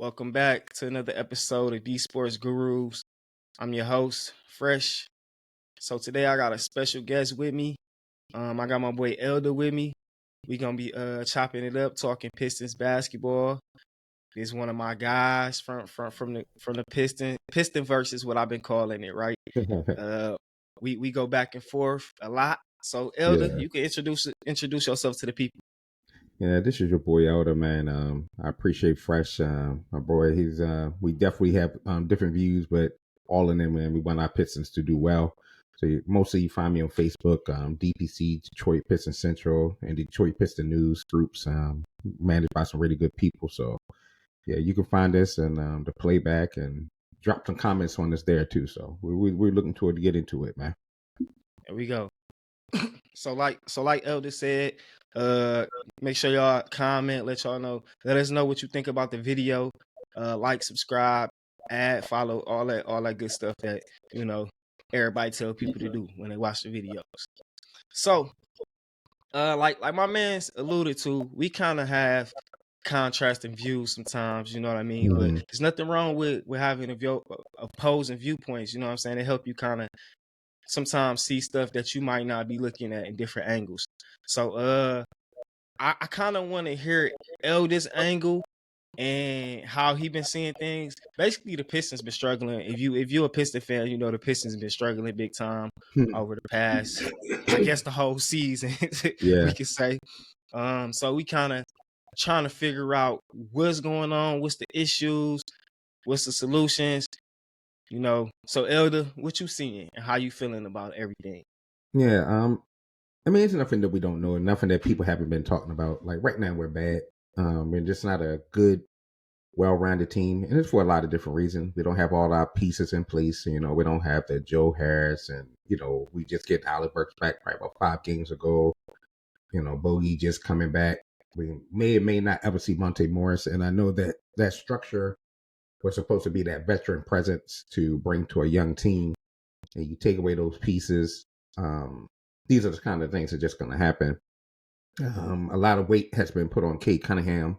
Welcome back to another episode of D Sports Gurus. I'm your host, Fresh. So today I got a special guest with me. I got my boy Elda with me. We gonna be chopping it up, talking Pistons basketball. He's one of my guys from the Piston versus what I've been calling it, right? Uh, we go back and forth a lot. So Elda, Yeah, you can introduce yourself to the people. yeah. This is your boy Elda, man. I appreciate Fresh, my boy. He's we definitely have different views, but all in them, man. We want our Pistons to do well. So mostly you find me on Facebook, DPC, Detroit Piston Central, and Detroit Piston News groups, managed by some really good people. So yeah, you can find us and the playback and drop some comments on us there too. So we're looking forward to get into it, man. There we go. So like Elder said, uh make sure y'all comment, let us know what you think about the video. Like, subscribe, add, follow, all that good stuff that you know everybody tell people to do when they watch the videos. So like my man's alluded to, we kind of have contrasting views sometimes, you know what I mean? But Mm-hmm. there's nothing wrong with having opposing viewpoints, you know what I'm saying? They help you kind of sometimes see stuff that you might not be looking at in different angles. So I kind of want to hear Elda's angle and how he been seeing things. Basically, the Pistons been struggling. If you're a Piston fan, you know the Pistons been struggling big time over the past, I guess, the whole season. We Yeah. could say. So we kind of trying to figure out what's going on, what's the issues, what's the solutions. So Elder, what you seeing and how you feeling about everything? Yeah. I mean, it's nothing that we don't know, and nothing that people haven't been talking about. Like right now, we're bad. We're just not a good, well-rounded team, and it's for a lot of different reasons. We don't have all our pieces in place. We don't have the Joe Harris, and we just get Alec Burks back probably about 5 games ago. Bogey just coming back. We may or may not ever see Monte Morris, and I know that that structure was supposed to be that veteran presence to bring to a young team, and you take away those pieces. These are the kind of things that are just going to happen. A lot of weight has been put on Kate Cunningham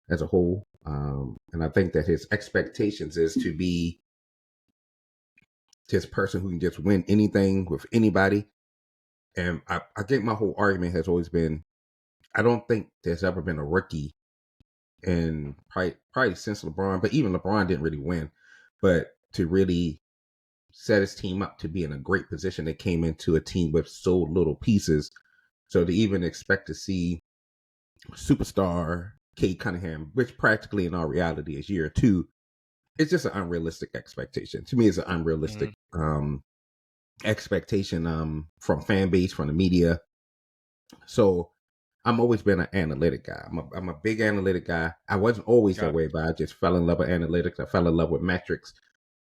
as a whole. And I think that his expectations is to be this person who can just win anything with anybody. And I think my whole argument has always been, I don't think there's ever been a rookie in probably since LeBron, but even LeBron didn't really win. But to really set his team up to be in a great position, they came into a team with so little pieces. So to even expect to see superstar Kate Cunningham, which practically in our reality is year 2, it's just an unrealistic expectation. To me, it's an unrealistic expectation from fan base, from the media. So I'm always been an analytic guy. I'm a big analytic guy. I wasn't always that way, but I just fell in love with analytics. I fell in love with metrics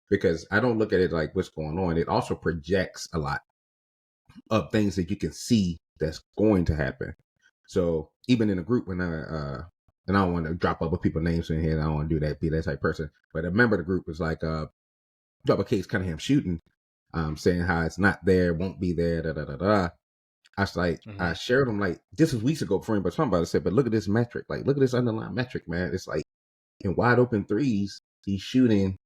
because I don't look at it like what's going on. It also projects a lot of things that you can see that's going to happen. So even in a group when and I don't want to drop other people's names in here, and I don't want to do that, be that type of person. But a member of the group was like, drop a case Cunningham shooting, saying how it's not there, won't be there, da da da da. I was like, I shared them like this was weeks ago before anybody talking about it. I said, but look at this metric, like look at this underlying metric, man. It's like in wide open threes, he's shooting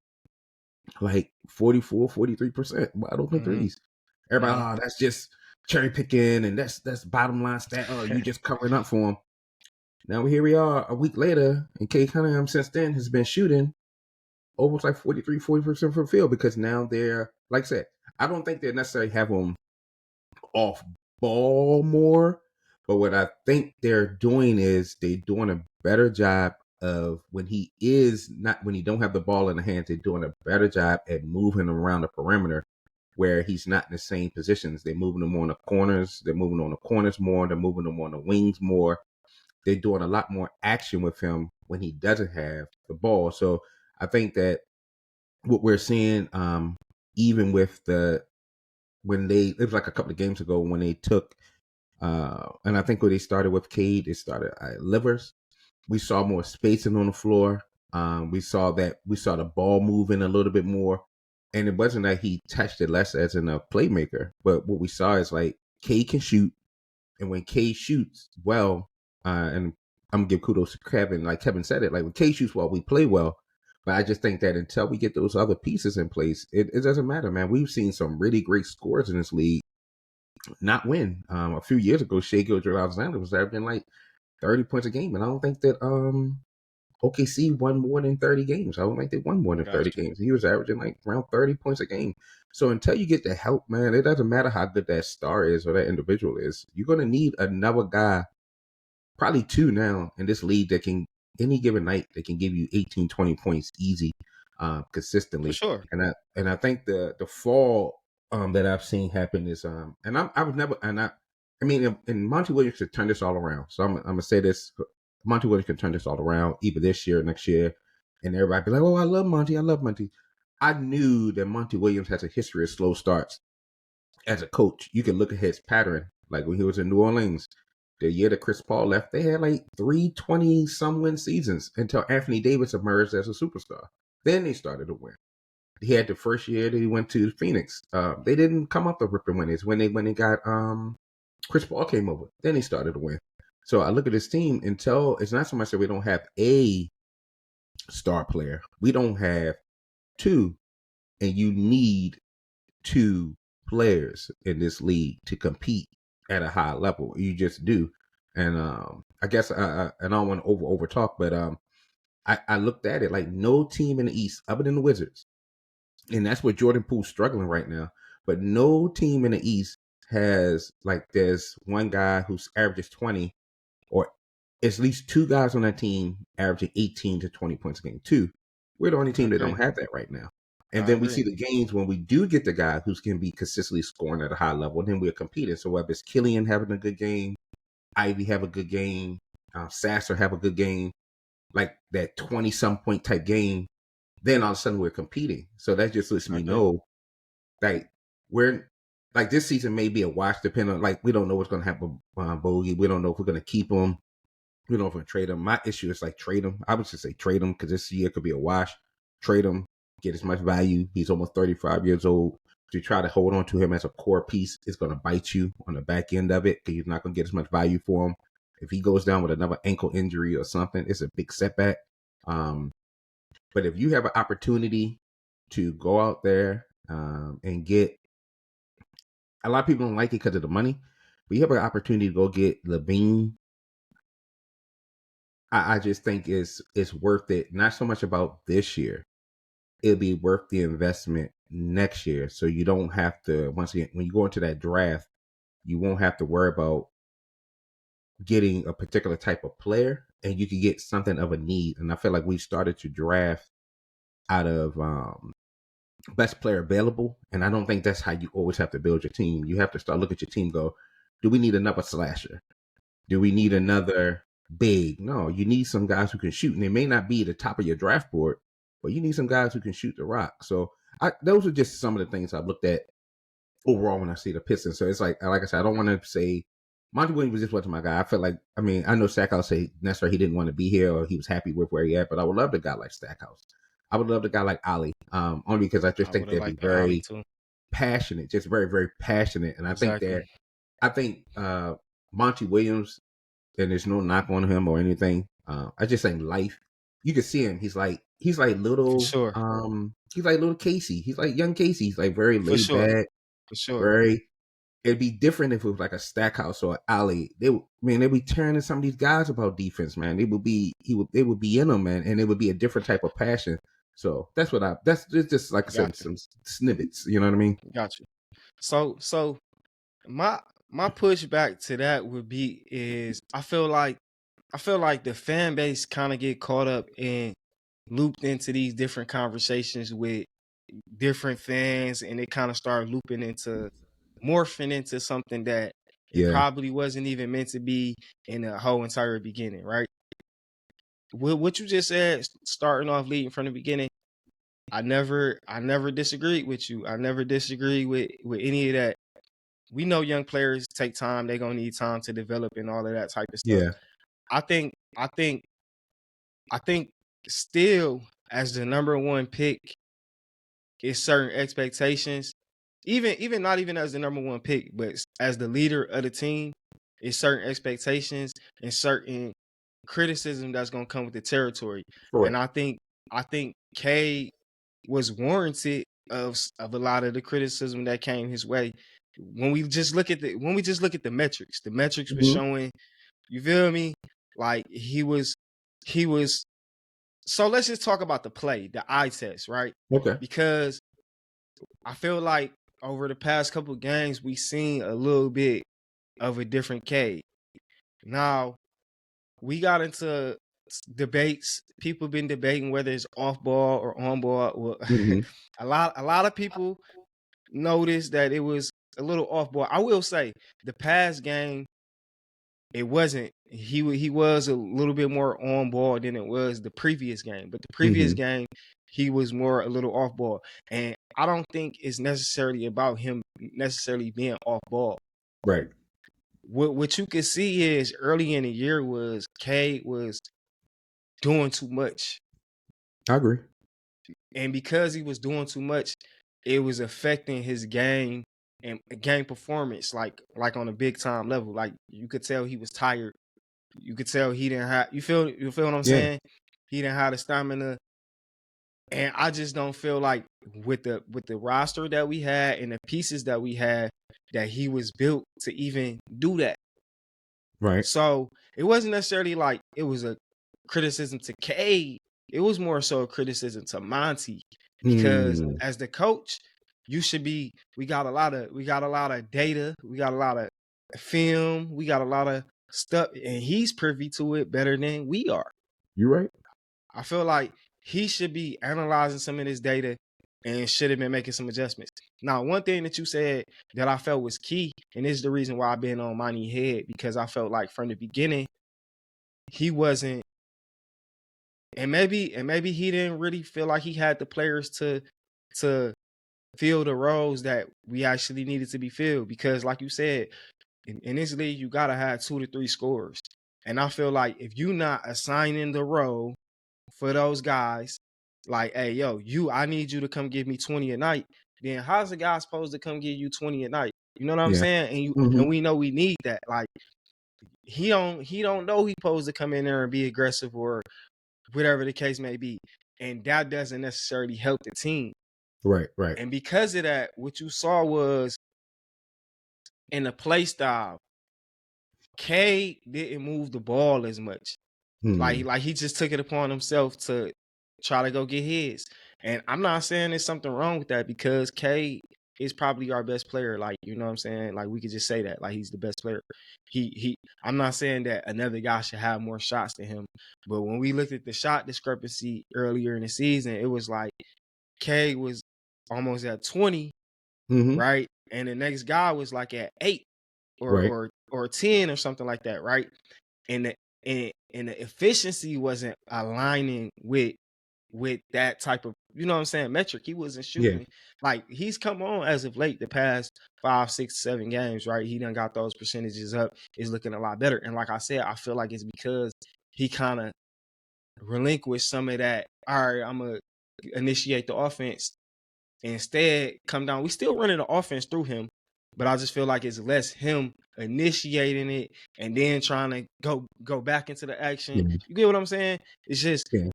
like 44, 43% wide open threes. Everybody, oh, that's just cherry picking, and that's bottom line stat. Oh, you just covering up for him. Now here we are a week later, and Kate Cunningham since then has been shooting almost like 40% from field because now they're, like I said, I don't think they necessarily have them off ball more, but what I think they're doing is they're doing a better job of when he don't have the ball in the hands, they're doing a better job at moving around the perimeter where he's not in the same positions. They're moving him on the corners. They're moving on the corners more. They're moving him on the wings more. They're doing a lot more action with him when he doesn't have the ball. So I think that what we're seeing, even with it was like a couple of games ago when they took, and I think when they started with Cade, they started Livers. We saw more spacing on the floor. We saw the ball moving a little bit more. And it wasn't that he touched it less as in a playmaker, but what we saw is like Cade can shoot. And when Cade shoots well, and I'm gonna give kudos to Kevin, like Kevin said it, like when Cade shoots well, we play well. But I just think that until we get those other pieces in place, it doesn't matter, man. We've seen some really great scores in this league not win. A few years ago, Shea Gilgeous-Alexander was averaging like 30 points a game, and I don't think that OKC won more than 30 games. I don't think they won more than 30 Gotcha. games. He was averaging like around 30 points a game. So until you get the help, man, it doesn't matter how good that star is or that individual is. You're going to need another guy, probably two now in this league that can, any given night, they can give you 18, 20 points easy, For consistently. sure. And I think the fall that I've seen happen is and I was never I mean, and Monty Williams could turn this all around. So I'm gonna say this: Monty Williams can turn this all around either this year or next year, and everybody be like, "Oh, I love Monty. I love Monty." I knew that Monty Williams has a history of slow starts as a coach. You can look at his pattern. Like when he was in New Orleans, the year that Chris Paul left, they had like 320 some win seasons until Anthony Davis emerged as a superstar. Then they started to win. He had the first year that he went to Phoenix. They didn't come up the ripping winners when they got Chris Paul came over. Then he started to win. So I look at this team until it's not so much that we don't have a star player. We don't have two, and you need two players in this league to compete at a high level. You just do. And I guess I don't want to over talk, but I looked at it like no team in the East other than the Wizards, and that's where Jordan Poole's struggling right now. But no team in the East has like there's one guy who's averages 20, or at least two guys on that team averaging 18 to 20 points a game. Two, we're the only I team that agree. don't have that right now. And I then we agree. see the games when we do get the guy who's going to be consistently scoring at a high level, and then we're competing. So whether it's Killian having a good game, Ivy have a good game, Sasser have a good game, like that 20-some point type game, then all of a sudden we're competing. So that just lets I me agree. know like we're like this season may be a wash depending on like we don't know what's going to happen with Bogey. We don't know if we're going to keep him. We don't know if we're going to trade him. My issue is like trade him. I would just say trade him because this year could be a wash. Trade him, get as much value. He's almost 35 years old. To try to hold on to him as a core piece is going to bite you on the back end of it because you're not going to get as much value for him. If he goes down with another ankle injury or something, it's a big setback. But if you have an opportunity to go out there and get, a lot of people don't like it because of the money, but you have an opportunity to go get Levine. I just think it's worth it. Not so much about this year. It'll be worth the investment next year. So you don't have to, once again, when you go into that draft, you won't have to worry about getting a particular type of player, and you can get something of a need. And I feel like we started to draft out of best player available, and I don't think that's how you always have to build your team. You have to start look at your team, go, do we need another slasher? Do we need another big? No, you need some guys who can shoot, and they may not be the top of your draft board, but you need some guys who can shoot the rock. So those are just some of the things I've looked at overall when I see the Pistons. So it's like I said, I don't want to say Monty Williams just wasn't my guy. I feel like, I mean, I know Stackhouse say necessarily he didn't want to be here or he was happy with where he at, but I would love the guy like Stackhouse. I would love the guy like Ali, only because I just I think would have they'd be liked the alley very too. passionate, just very, very passionate. And Exactly. I think Monty Williams, and there's no knock on him or anything. I just think life. You can see him. He's like For sure. he's like little Casey. He's like young Casey. He's like very For laid sure. back, For sure. very. It'd be different if it was like a Stackhouse or Ali. They'd be turning some of these guys about defense, man. They would be in them, man, and it would be a different type of passion. So that's just like I said, Gotcha. some snippets. You know what I mean? Gotcha. So my pushback to that would be is I feel like the fan base kind of get caught up and looped into these different conversations with different fans, and it kind of start looping into morphing into something that it Yeah, probably wasn't even meant to be in the whole entire beginning, right? What you just said, starting off leading from the beginning, I never disagreed with you. I never disagreed with any of that. We know young players take time; they're gonna need time to develop and all of that type of stuff. yeah, I think I think I think still as the number one pick is certain expectations. Even not even as the number one pick, but as the leader of the team, is certain expectations and certain criticism that's gonna come with the territory. And correct. I think I think K was warranted of a lot of the criticism that came his way. When we just look at the metrics, the metrics were Mm-hmm. showing, you feel me? Like he was so let's just talk about the play, the eye test, right? Okay. Because I feel like over the past couple of games, we seen a little bit of a different K. Now, we got into debates. People been debating whether it's off ball or on ball. Well, Mm-hmm. a lot of people noticed that it was a little off ball. I will say the past game, it wasn't. He was a little bit more on ball than it was the previous game. But the previous Mm-hmm. game, he was more a little off ball. And I don't think it's necessarily about him necessarily being off ball. Right. What you could see is early in the year was K was doing too much. I agree. And because he was doing too much, it was affecting his game and game performance, like on a big time level. Like you could tell he was tired. You could tell he didn't have you feel what I'm Yeah. saying? He didn't have the stamina. And I just don't feel like with the roster that we had and the pieces that we had that he was built to even do that. Right. So it wasn't necessarily like it was a criticism to K. It was more so a criticism to Monty because Mm. as the coach, you should be. We got a lot of data. We got a lot of film. We got a lot of stuff, and he's privy to it better than we are. You right. I feel like he should be analyzing some of this data and should have been making some adjustments. Now, one thing that you said that I felt was key, and this is the reason why I've been on Monty head, because I felt like from the beginning he wasn't, and maybe he didn't really feel like he had the players to fill the roles that we actually needed to be filled. Because, like you said, in this league, you gotta have 2 to 3 scorers, and I feel like if you're not assigning the role for those guys, like, hey, yo, I need you to come give me 20 a night. Then how's the guy supposed to come give you 20 a night? You know what I'm Yeah. saying? Mm-hmm. And we know we need that. Like he don't know he's supposed to come in there and be aggressive or whatever the case may be. And that doesn't necessarily help the team. Right. Right. And because of that, what you saw was in the play style, K didn't move the ball as much. Like he just took it upon himself to try to go get his. And I'm not saying there's something wrong with that because K is probably our best player. Like, you know what I'm saying? Like we could just say that. Like he's the best player. I'm not saying that another guy should have more shots than him. But when we looked at the shot discrepancy earlier in the season, it was like K was almost at 20, Mm-hmm. right? And the next guy was like at 8 or 10 or something like that, right? And the efficiency wasn't aligning with that type of, you know what I'm saying, metric. He wasn't shooting. Like he's come on as of late, the past 5, 6, 7 games, right? He done got those percentages up. It's looking a lot better. And like I said, I feel like it's because he kind of relinquished some of that. All right, I'm gonna initiate the offense. Instead, come down. We still running the offense through him, but I just feel like it's less him initiating it and then trying to go back into the action. Yeah. You get what I'm saying? It's just And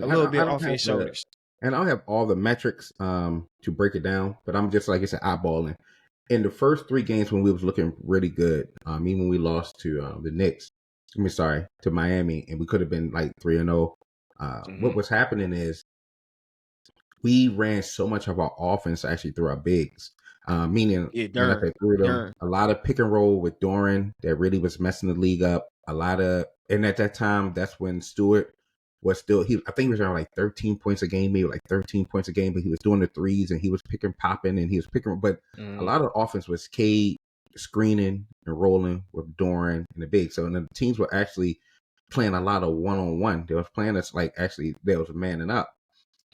a little I bit don't off have his shoulders. and I don't have all the metrics to break it down, but I'm just like I said, eyeballing. In the first 3 games when we was looking really good, even when we lost to the Knicks, to Miami, and we could have been like 3-0. What was happening is we ran so much of our offense actually through our bigs. Meaning when I say through them, a lot of pick and roll with Doran that really was messing the league up. And at that time, that's when Stewart was still, I think he was around like 13 points a game, maybe like 13 points a game, but he was doing the threes and he was popping and he was picking, but a lot of the offense was Cade screening and rolling with Doran and the big. So the teams were actually playing a lot of one-on-one. They was playing us like actually they was manning up.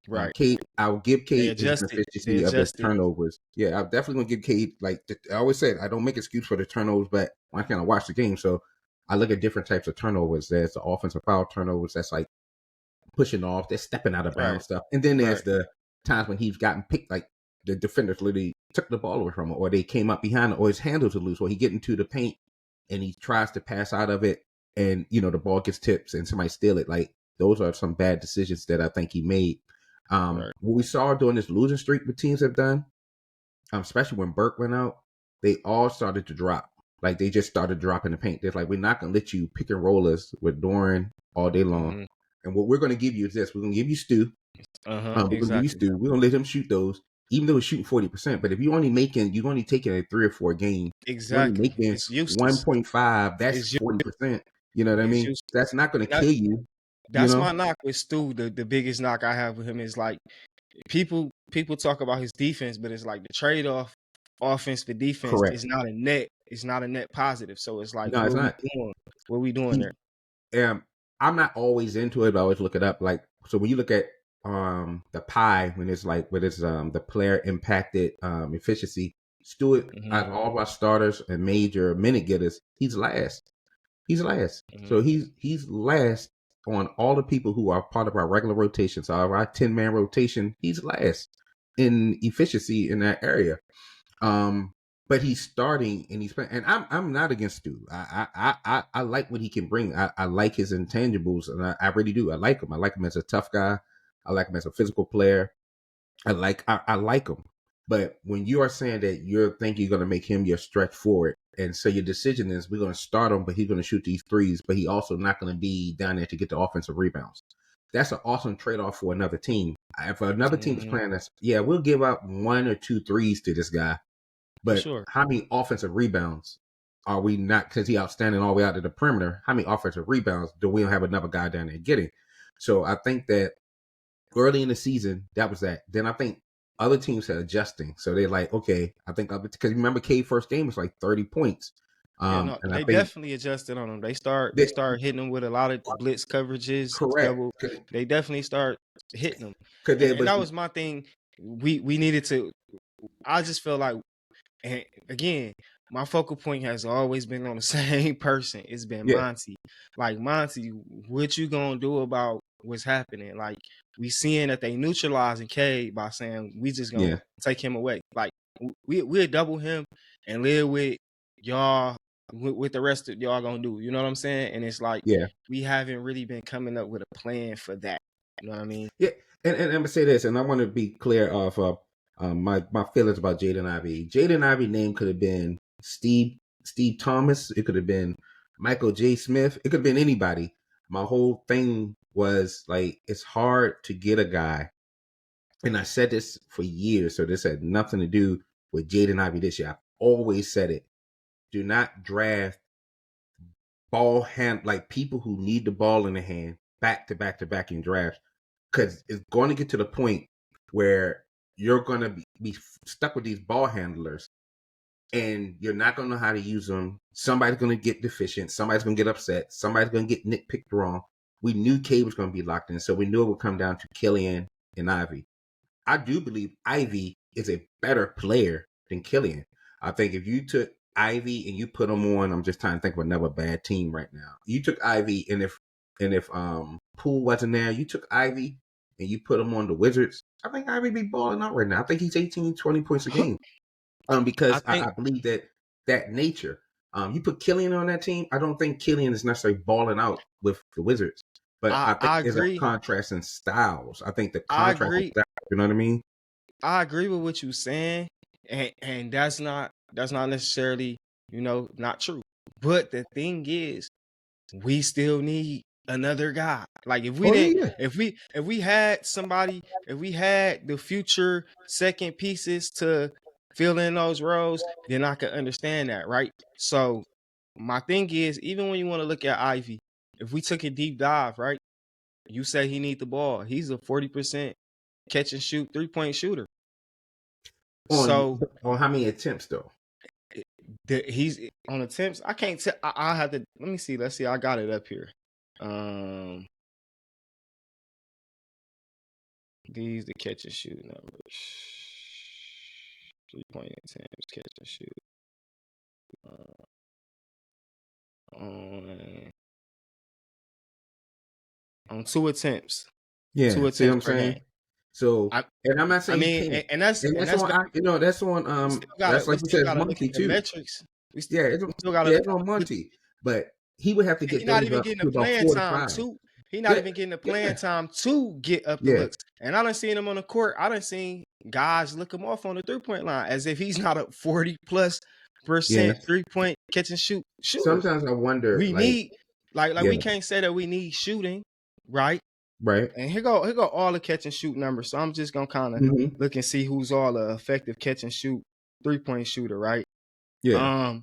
Right. Cade, I'll give Cade his efficiency of his turnovers. Yeah, I'm definitely gonna give Cade, like I always said, I don't make excuse for the turnovers, but I kind of watch the game, so I look at different types of turnovers. There's the offensive foul turnovers, that's like pushing off, they're stepping out of bounds stuff, and then there's the times when he's gotten picked, like the defenders literally took the ball away from him, or they came up behind him, or his handles are loose, or he get into the paint and he tries to pass out of it, and the ball gets tipped and somebody steal it. Like those are some bad decisions that I think he made. Right. What we saw during this losing streak the teams have done, especially when Burke went out, they all started to drop. Like they just started dropping the paint. They're like, we're not gonna let you pick and roll us with Doran all day long. Mm-hmm. And what we're gonna give you is this: we're gonna give you Stu. We're gonna give you Exactly. Stu. We're gonna let him shoot those, even though he's shooting 40%. But if you're only taking a 3 or 4 game, you're only Exactly. making It's useless. 1.5. That's It's 40%. You know what I it's mean? useless. That's not gonna That, kill you. You that's know? my knock with Stu. The biggest knock I have with him is like people talk about his defense, but it's like the trade off offense for defense Correct. is not a net. It's not a net positive. So it's like, No, it's what we not. doing? What we doing there? I'm not always into it, but I always look it up. Like, so when you look at the pie, when it's the player impacted efficiency, Stewart, out of all of our starters and major minute getters, he's last. So he's last on all the people who are part of our regular rotation. So our 10-man rotation, he's last in efficiency in that area. But he's starting and he's playing, and I'm not against Stu. I like what he can bring. I like his intangibles, and I really do. I like him. I like him as a tough guy. I like him as a physical player. I like him. But when you are saying that you think you're going to make him your stretch forward, and so your decision is we're going to start him, but he's going to shoot these threes, but he also not going to be down there to get the offensive rebounds. That's an awesome trade-off for another team. If another team is playing us, yeah, we'll give up 1 or 2 threes to this guy. But how many offensive rebounds are we not, because he outstanding all the way out to the perimeter, how many offensive rebounds do we don't have another guy down there getting? So I think that early in the season, that was that. Then I think other teams are adjusting. So they're like, okay, I think, because remember K first game was like 30 points. And they definitely adjusted on them. They start hitting them with a lot of blitz coverages. Correct. Double. They definitely start hitting them. And that was my thing. We needed to. I just feel like, and again, my focal point has always been on the same person. It's been Monty. Like, Monty, what you gonna do about what's happening? Like, we seeing that they neutralizing K by saying we just gonna take him away. Like, we'll double him and live with y'all, with the rest of y'all gonna do. You know what I'm saying? And it's like, we haven't really been coming up with a plan for that. You know what I mean? Yeah, and I'm gonna say this, and I want to be clear of my feelings about Jaden Ivey. Jaden Ivey name could have been Steve Thomas. It could have been Michael J. Smith. It could have been anybody. My whole thing was like, it's hard to get a guy, and I said this for years, so this had nothing to do with Jaden Ivey this year. I've always said it. Do not draft like people who need the ball in the hand back to back in drafts, because it's going to get to the point where you're going to be stuck with these ball handlers and you're not going to know how to use them. Somebody's going to get deficient. Somebody's going to get upset. Somebody's going to get nitpicked wrong. We knew K was going to be locked in, so we knew it would come down to Killian and Ivy. I do believe Ivy is a better player than Killian. I think if you took Ivy and you put him on, I'm just trying to think of another bad team right now. You took Ivy, and if Poole wasn't there, you took Ivy and you put him on the Wizards, I think Ivy be balling out right now. I think he's 18, 20 points a game. Because I believe that nature. You put Killian on that team, I don't think Killian is necessarily balling out with the Wizards. But I think there's a contrast in styles. I think the contrast in styles, you know what I mean? I agree with what you're saying, and that's not necessarily, not true. But the thing is, we still need another guy. Like, if we had somebody, if we had the future second pieces to fill in those roles, then I could understand that, right? So my thing is, even when you want to look at Ivy, if we took a deep dive, right? You say he need the ball. He's a 40% catch and shoot 3-point shooter. On how many attempts though? He's on attempts. I can't tell. I have to. Let me see. Let's see. I got it up here. These the catch and shoot numbers. 3-point attempts, catch and shoot. On 2 attempts. Yeah, 2 attempts, see what I'm saying? Game. So, and I'm not saying that's on that's like you said, Monty too. Metrics. It's on Monty, but he would have to get those not even getting the playing time too. He not even getting the playing time to get up the looks. And I done seen him on the court. I done seen guys look him off on the 3-point line as if he's not a 40+% 3-point catch and shoot shooter. Sometimes I wonder, we need we can't say that we need shooting, right? Right. And here go all the catch and shoot numbers. So I'm just gonna kind of look and see who's all the effective catch and shoot 3-point shooter, right? Yeah.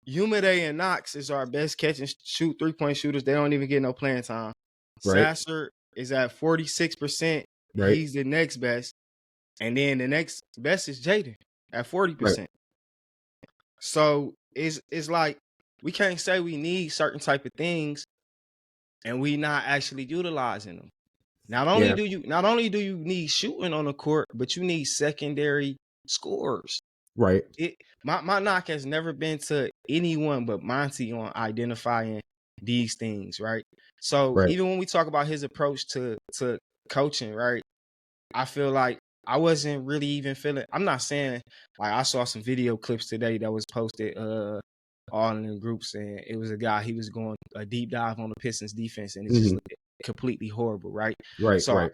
Humide and Knox is our best catch and shoot 3-point shooters. They don't even get no playing time. Right. Sasser is at 46%. Right. He's the next best. And then the next best is Jaden at 40%. Right. So it's like we can't say we need certain type of things and we not actually utilizing them. Not only do you need shooting on the court, but you need secondary scorers. Right. My knock has never been to anyone but Monty on identifying these things, right? So even when we talk about his approach to coaching, right? I feel like I wasn't really even feeling. I'm not saying like I saw some video clips today that was posted all in the groups, and it was a guy, he was going a deep dive on the Pistons defense, and it just looked completely horrible, right? Right. So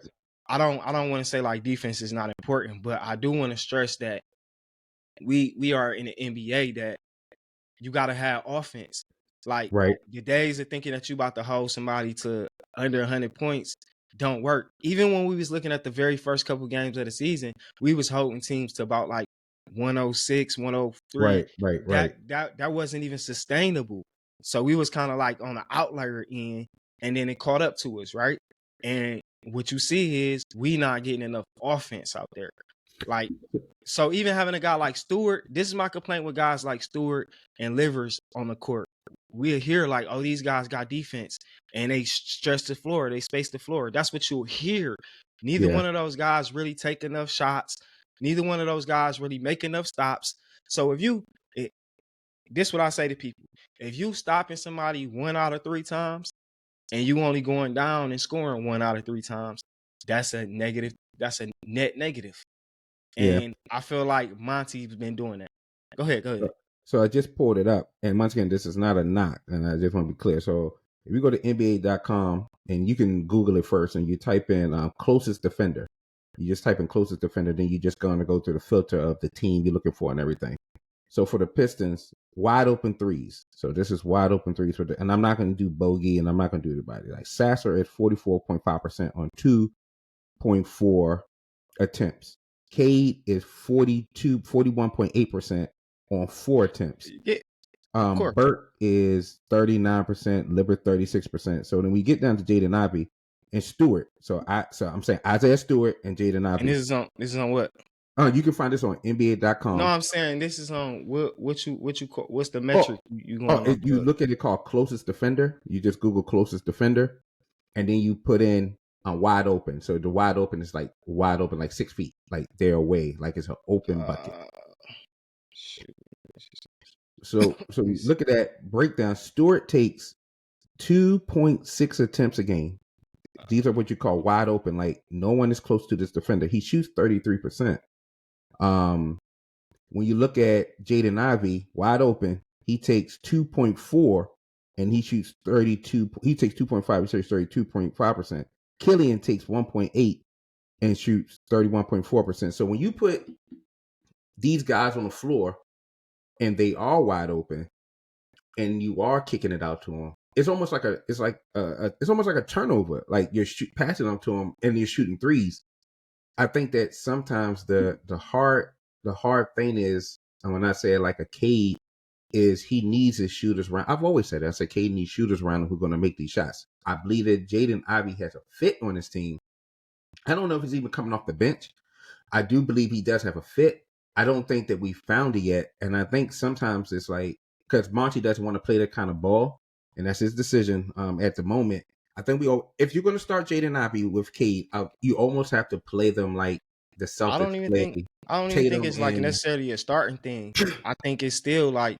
I don't want to say like defense is not important, but I do want to stress that we are in the NBA that you got to have offense. Like the days of thinking that you about to hold somebody to under 100 points don't work. Even when we was looking at the very first couple games of the season, we was holding teams to about like 106, 103. Right. That wasn't even sustainable. So we was kind of like on the outlier end, and then it caught up to us, right? And what you see is we not getting enough offense out there. Like, so even having a guy like Stewart, this is my complaint with guys like Stewart and Livers on the court. We'll hear like, oh, these guys got defense and they stretch the floor, they space the floor. That's what you'll hear. Neither one of those guys really take enough shots. Neither one of those guys really make enough stops. So this is what I say to people. If you stopping somebody 1 out of 3 times and you only going down and scoring 1 out of 3 times, that's a negative. That's a net negative. And I feel like Monty's been doing that. Go ahead. So I just pulled it up, and once again, this is not a knock, and I just want to be clear. So if you go to NBA.com and you can Google it first, and you type in closest defender, you just type in closest defender, then you're just going to go through the filter of the team you're looking for and everything. So for the Pistons, wide open threes. So this is wide open threes and I'm not going to do bogey, and I'm not going to do anybody. Like Sasser at 44.5% on 2.4 attempts. Cade is 41.8% on 4 attempts. Burt is 39%, Libert 36%. So then we get down to Jaden Ivey and Stewart. So I'm saying Isaiah Stewart and Jaden Ivey. And this is on what? You can find this on NBA.com. No, I'm saying this is on what you call, what's the metric you going? You look at it called closest defender. You just Google closest defender, and then you put in wide open. So the wide open is like wide open, like 6 feet, like they're away, like it's an open bucket. So you look at that breakdown. Stewart takes 2.6 attempts a game. These are what you call wide open. Like no one is close to this defender. He shoots 33%. When you look at Jaden Ivey, wide open, he takes 2.4 and he shoots 32. He takes 2.5. He shoots 32.5%. Killian takes 1.8 and shoots 31.4%. So when you put these guys on the floor and they are wide open and you are kicking it out to them, it's almost like a turnover. Like you're passing them to them and you're shooting threes. I think that sometimes the hard thing is, and when I say it like a Cade, is he needs his shooters around. I've always said that. I said Cade needs shooters around him who are going to make these shots. I believe that Jaden Ivey has a fit on his team. I don't know if he's even coming off the bench. I do believe he does have a fit. I don't think that we found it yet. And I think sometimes it's like, because Monty doesn't want to play that kind of ball, and that's his decision at the moment. I think if you're going to start Jaden Ivey with Cade, you almost have to play them like the Celtics. I don't even think it's like necessarily a starting thing. I think it's still like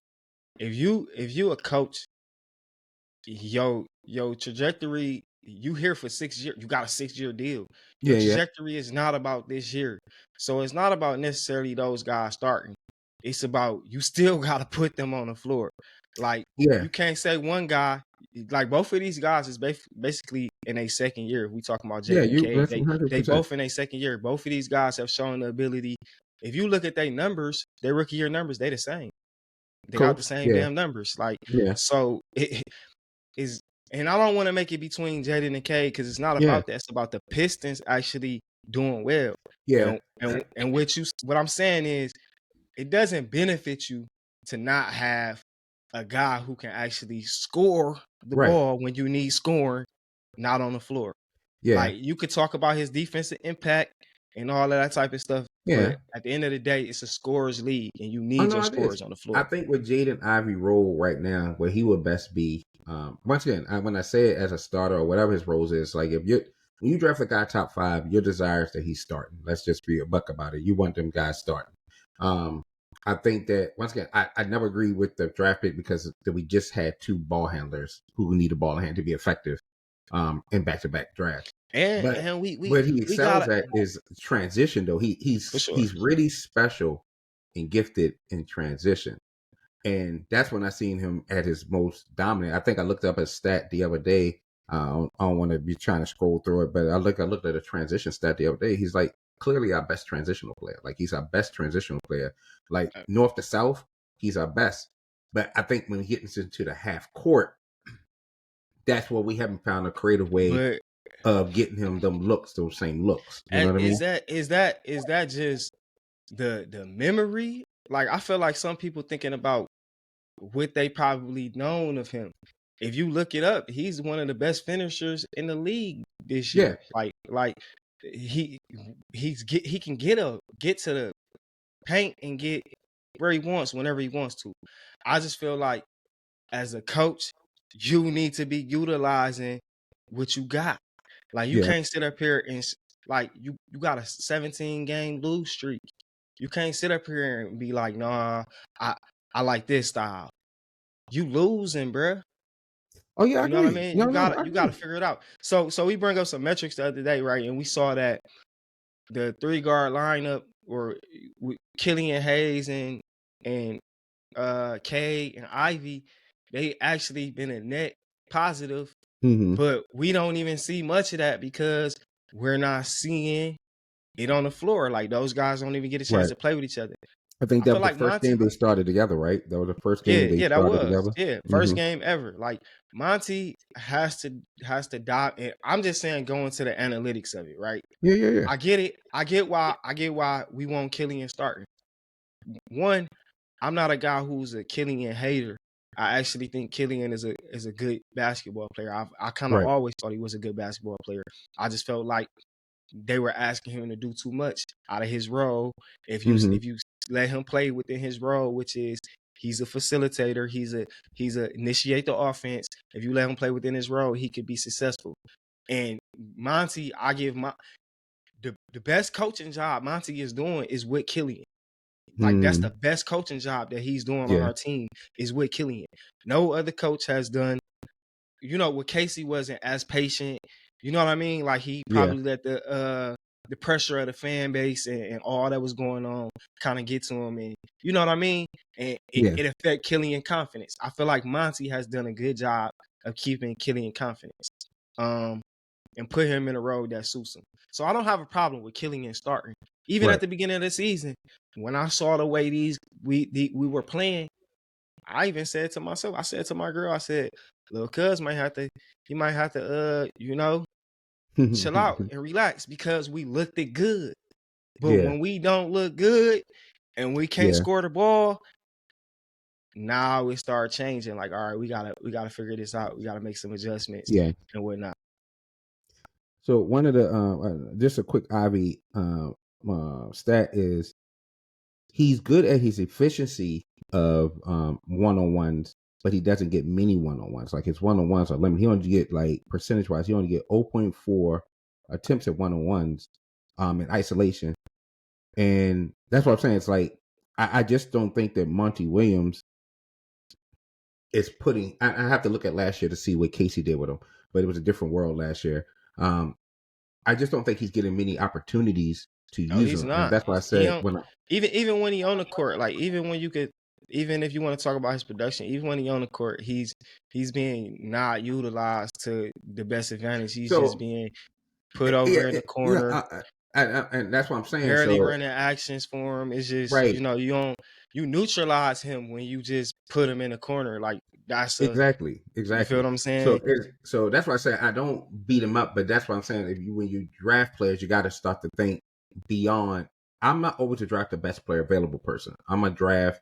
if you a coach, your trajectory, you here for 6 years, you got a 6-year deal. Your trajectory is not about this year. So it's not about necessarily those guys starting. It's about you still got to put them on the floor. Like you can't say one guy like both of these guys is basically in a second year. We talking about Yeah, Jaden and Cade. that's 100%. They both in a second year. Both of these guys have shown the ability. If you look at their numbers, their rookie year numbers, they the same. They got the Close. same Yeah. damn numbers. Like, Yeah. so it is, and I don't want to make it between Jaden and Cade because it's not Yeah. about that. It's about the Pistons actually doing well. Yeah. And what I'm saying is, it doesn't benefit you to not have a guy who can actually score the Right. ball when you need scoring, not on the floor. Yeah. Like, you could talk about his defensive impact and all of that type of stuff, Yeah. but at the end of the day, it's a scorer's league, and you need your scorers on the floor. I think with Jaden Ivey role right now, where he would best be, once again, when I say it as a starter or whatever his roles is, like when you draft a guy top 5, your desire is that he's starting. Let's just be a buck about it. You want them guys starting. I think that once again, I never agree with the draft pick because we just had 2 ball handlers who need a ball in hand to be effective in back-to-back drafts. And what he excels at is transition, though. He's really special and gifted in transition, and that's when I seen him at his most dominant. I think I looked up a stat the other day. I don't want to be trying to scroll through it, but I looked at a transition stat the other day. He's like clearly our best transitional player. Like, he's our best transitional player. Like, north to south, he's our best. But I think when he gets into the half court, that's where we haven't found a creative way of getting him those same looks. You know what I mean? Is that just the memory? Like, I feel like some people thinking about what they probably known of him. If you look it up, he's one of the best finishers in the league this year. Yeah. Like he can get to the paint and get where he wants whenever he wants to. I just feel like as a coach, you need to be utilizing what you got. Like, you can't sit up here and like you got a 17 game lose streak. You can't sit up here and be like, nah, I like this style. You losing, bruh. Oh yeah, you know what I mean. You gotta figure it out. So we bring up some metrics the other day, right? And we saw that the 3-guard lineup were Killian Hayes and Cade and Ivy. They actually been a net positive, but we don't even see much of that because we're not seeing it on the floor. Like, those guys don't even get a chance to play with each other. I think that was the first game they started together, right? That was the first game they started together. Yeah, first game ever. Like, Monty has to dive. And I'm just saying, going to the analytics of it, right? Yeah. I get it. I get why we want Killian starting. One, I'm not a guy who's a Killian hater. I actually think Killian is a good basketball player. I kind of always thought he was a good basketball player. I just felt like they were asking him to do too much out of his role. If you let him play within his role, which is he's a facilitator, he's a initiate the offense. If you let him play within his role, he could be successful. And Monty, I give the best coaching job Monty is doing is with Killian. Like, that's the best coaching job that he's doing on our team is with Killian. No other coach has done. With Casey wasn't as patient. You know what I mean? Like, he probably let the pressure of the fan base and all that was going on kind of get to him, and you know what I mean? And it affected Killian confidence. I feel like Monty has done a good job of keeping Killian confidence, and put him in a role that suits him. So I don't have a problem with Killian starting. Even at the beginning of the season, when I saw the way we were playing, I even said to myself, I said to my girl, I said, little cuz might have to chill out and relax because we looked it good. But when we don't look good and we can't score the ball, now it started changing. Like, all right, we gotta figure this out. We gotta make some adjustments and whatnot. So one of the just a quick Ivy stat is he's good at his efficiency of one-on-ones, but he doesn't get many one-on-ones. Like, his one-on-ones are limited. He only get, like, percentage-wise, he only get 0.4 attempts at one-on-ones in isolation. And that's what I'm saying. It's like, I just don't think that Monty Williams is putting – I have to look at last year to see what Casey did with him, but it was a different world last year. I just don't think he's getting many opportunities to use him. And that's why I said even when he on the court, like, even when you could even if you want to talk about his production, even when he's on the court, he's being not utilized to the best advantage. He's just So being put over in the yeah, corner, and that's what I'm saying. barely So running actions for him. It's just, right, you neutralize him when you just put him in the corner. Like exactly, you feel exactly. what I'm saying? So that's why I say I don't beat him up, but that's what I'm saying. When you draft players, you got to start to think beyond. I'm not always a draft the best player available person. I'm a draft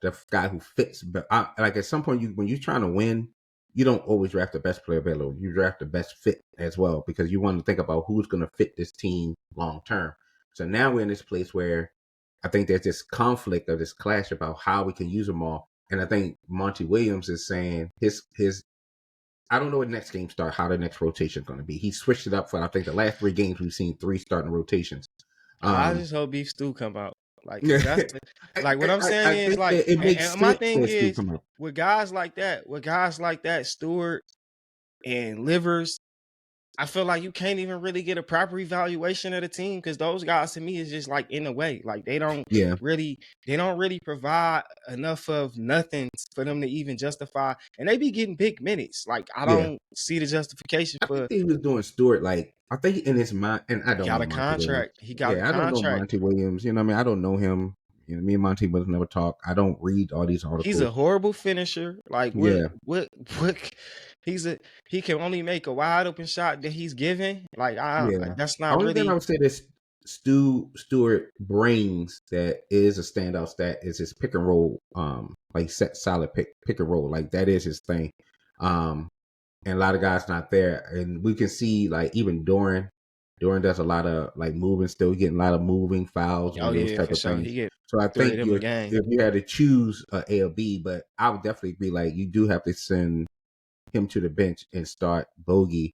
the guy who fits. But like at some point, when you're trying to win, you don't always draft the best player available. You draft the best fit as well because you want to think about who's going to fit this team long term. So now we're in this place where I think there's this conflict or this clash about how we can use them all. And I think Monty Williams is saying his I don't know what next game start, how the next rotation is going to be. He switched it up for I think the last 3 games we've seen 3 starting rotations. I just hope Beef Stew come out. Like, cause Yeah, that's like what I'm saying I is think like, that it makes and my sense thing that Stu is come out. with guys like that, Stewart and Livers, I feel like you can't even really get a proper evaluation of the team because those guys to me is just like in the way. Like they don't Yeah, really provide enough of nothing for them to even justify. And they be getting big minutes. Like I yeah. don't see the justification I for think he was doing Stewart like I think in his mind, and I don't got know a Monty Williams. contract. He got a Yeah, I don't know contract. Monty Williams. You know, what I mean, I don't know him. You know, me and Monty was never talk. I don't read all these He's a articles. horrible finisher. Like Yeah, what he can only make a wide open shot that he's given. Like yeah. that's not Only thing I really would say that Stewart brings that is a standout stat is his pick and roll. Like set solid pick and roll. Like that is his thing. Um, and a lot of guys not there, and we can see like even Doran does a lot of like moving, still getting a lot of moving fouls oh and those yeah, type for of sure. things. He get So I 3 of think them a game. if you had to choose A or B, but I would definitely be like you do have to send him to the bench and start Bogey,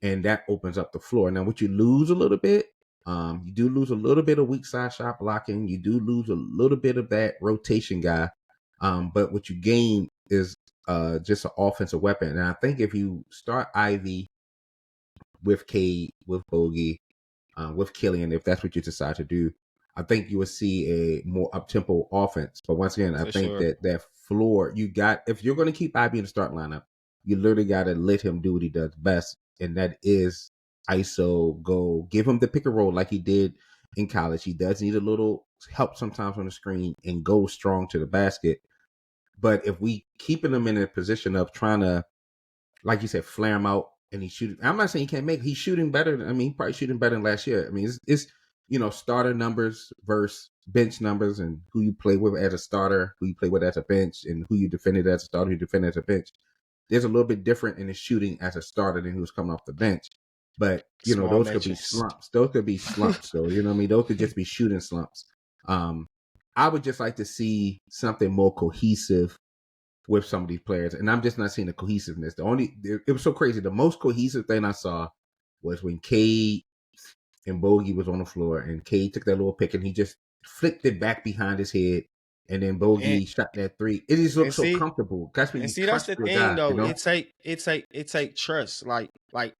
and that opens up the floor. Now, what you lose a little bit, you do lose a little bit of weak side shot blocking. You do lose a little bit of that rotation guy, but what you gain is just an offensive weapon. And I think if you start Ivy with Cade, with Bogey, with Killian, if that's what you decide to do, I think you will see a more up tempo offense. But once again, I For think sure. that floor you got, if you're going to keep Ivy in the start lineup, you literally got to let him do what he does best, and that is ISO go. Give him the pick and roll like he did in college. He does need a little help sometimes on the screen and go strong to the basket. But if we keeping him in a position of trying to, like you said, flare him out and he's shooting. I'm not saying he can't make. He's shooting better. I mean, he's probably shooting better than last year. I mean, it's starter numbers versus bench numbers, and who you play with as a starter, who you play with as a bench, and who you defended as a starter, who you defended as a bench. There's a little bit different in his shooting as a starter than who's coming off the bench. But Small those could be metrics. slumps. Those could be slumps. So you know what I mean. Those could just be shooting slumps. I would just like to see something more cohesive with some of these players, and I'm just not seeing the cohesiveness. It was so crazy. The most cohesive thing I saw was when Cade and Bogey was on the floor, and Cade took that little pick and he just flicked it back behind his head, and then And Bogey shot that 3. It just and looked so see comfortable. That's when and you see that's trust the your thing guy, though. It take trust. Like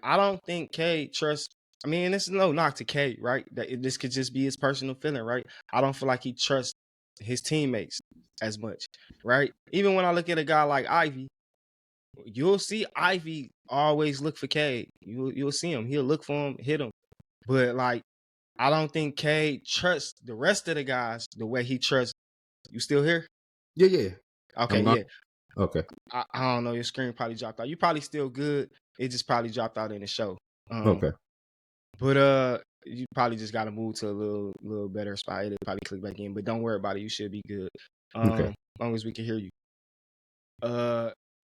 I don't think Cade trusts. I mean, this is no knock to Cade, right? This could just be his personal feeling, right? I don't feel like he trusts his teammates as much, right? Even when I look at a guy like Ivy, you'll see Ivy always look for Cade. You'll see him. He'll look for him, hit him. But like, I don't think Cade trusts the rest of the guys the way he trusts. You still here? Yeah. Okay, I'm not yeah. okay. I don't know. Your screen probably dropped out. You probably still good. It just probably dropped out in the show. Okay. But you probably just got to move to a little better spot. It'll probably click back in. But don't worry about it. You should be good. Okay. As long as we can hear you.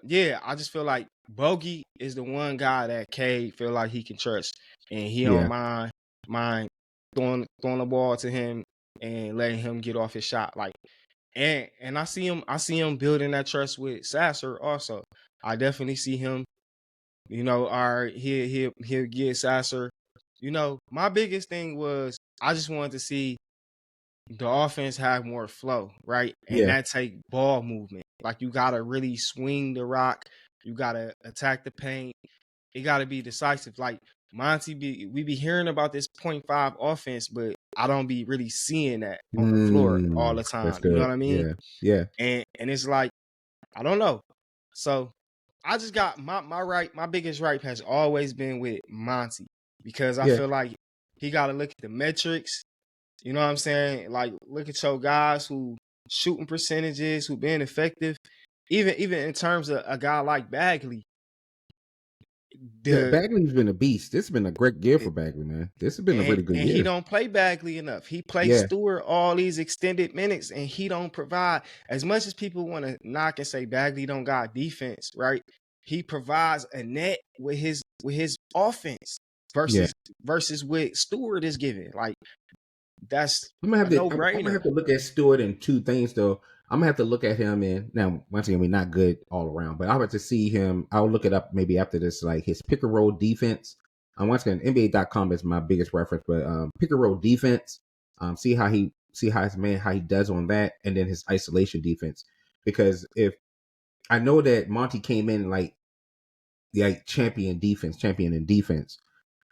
Yeah, I just feel like Bogey is the one guy that Cade feel like he can trust, and he don't Yeah. mind throwing the ball to him and letting him get off his shot. Like, and I see him building that trust with Sasser also. I definitely see him. All right, he'll get Sasser. My biggest thing was I just wanted to see the offense have more flow, right? And Yeah. that take ball movement. Like you gotta really swing the rock. You gotta attack the paint. It gotta be decisive. Like we be hearing about this .5 offense, but I don't be really seeing that on the floor all the That's time. You know good. what I mean? Yeah. Yeah. And it's like, I don't know. So I just got my biggest gripe has always been with Monty, because I Yeah. feel like he got to look at the metrics. You know what I'm saying? Like, look at your guys who shooting percentages, who being effective. Even in terms of a guy like Bagley, Yeah, the Bagley's been a beast. This has been a great year for Bagley, man. This has been a really good and he year. don't play Bagley enough. He plays Yeah. Stewart all these extended minutes, and he don't provide as much as people want to knock and say Bagley don't got defense, right? He provides a net with his offense Yeah. versus what Stewart is giving. Like, that's I'm gonna have a to. no I'm gonna brainer. have to look at Stewart in two things though. I'm gonna have to look at him in now. Once again, we're not good all around, but I'll have to see him. I'll look it up maybe after this, like his pick and roll defense. Once again, NBA.com is my biggest reference, but pick and roll defense. See how his man how he does on that, and then his isolation defense. Because if I know that Monty came in like champion in defense,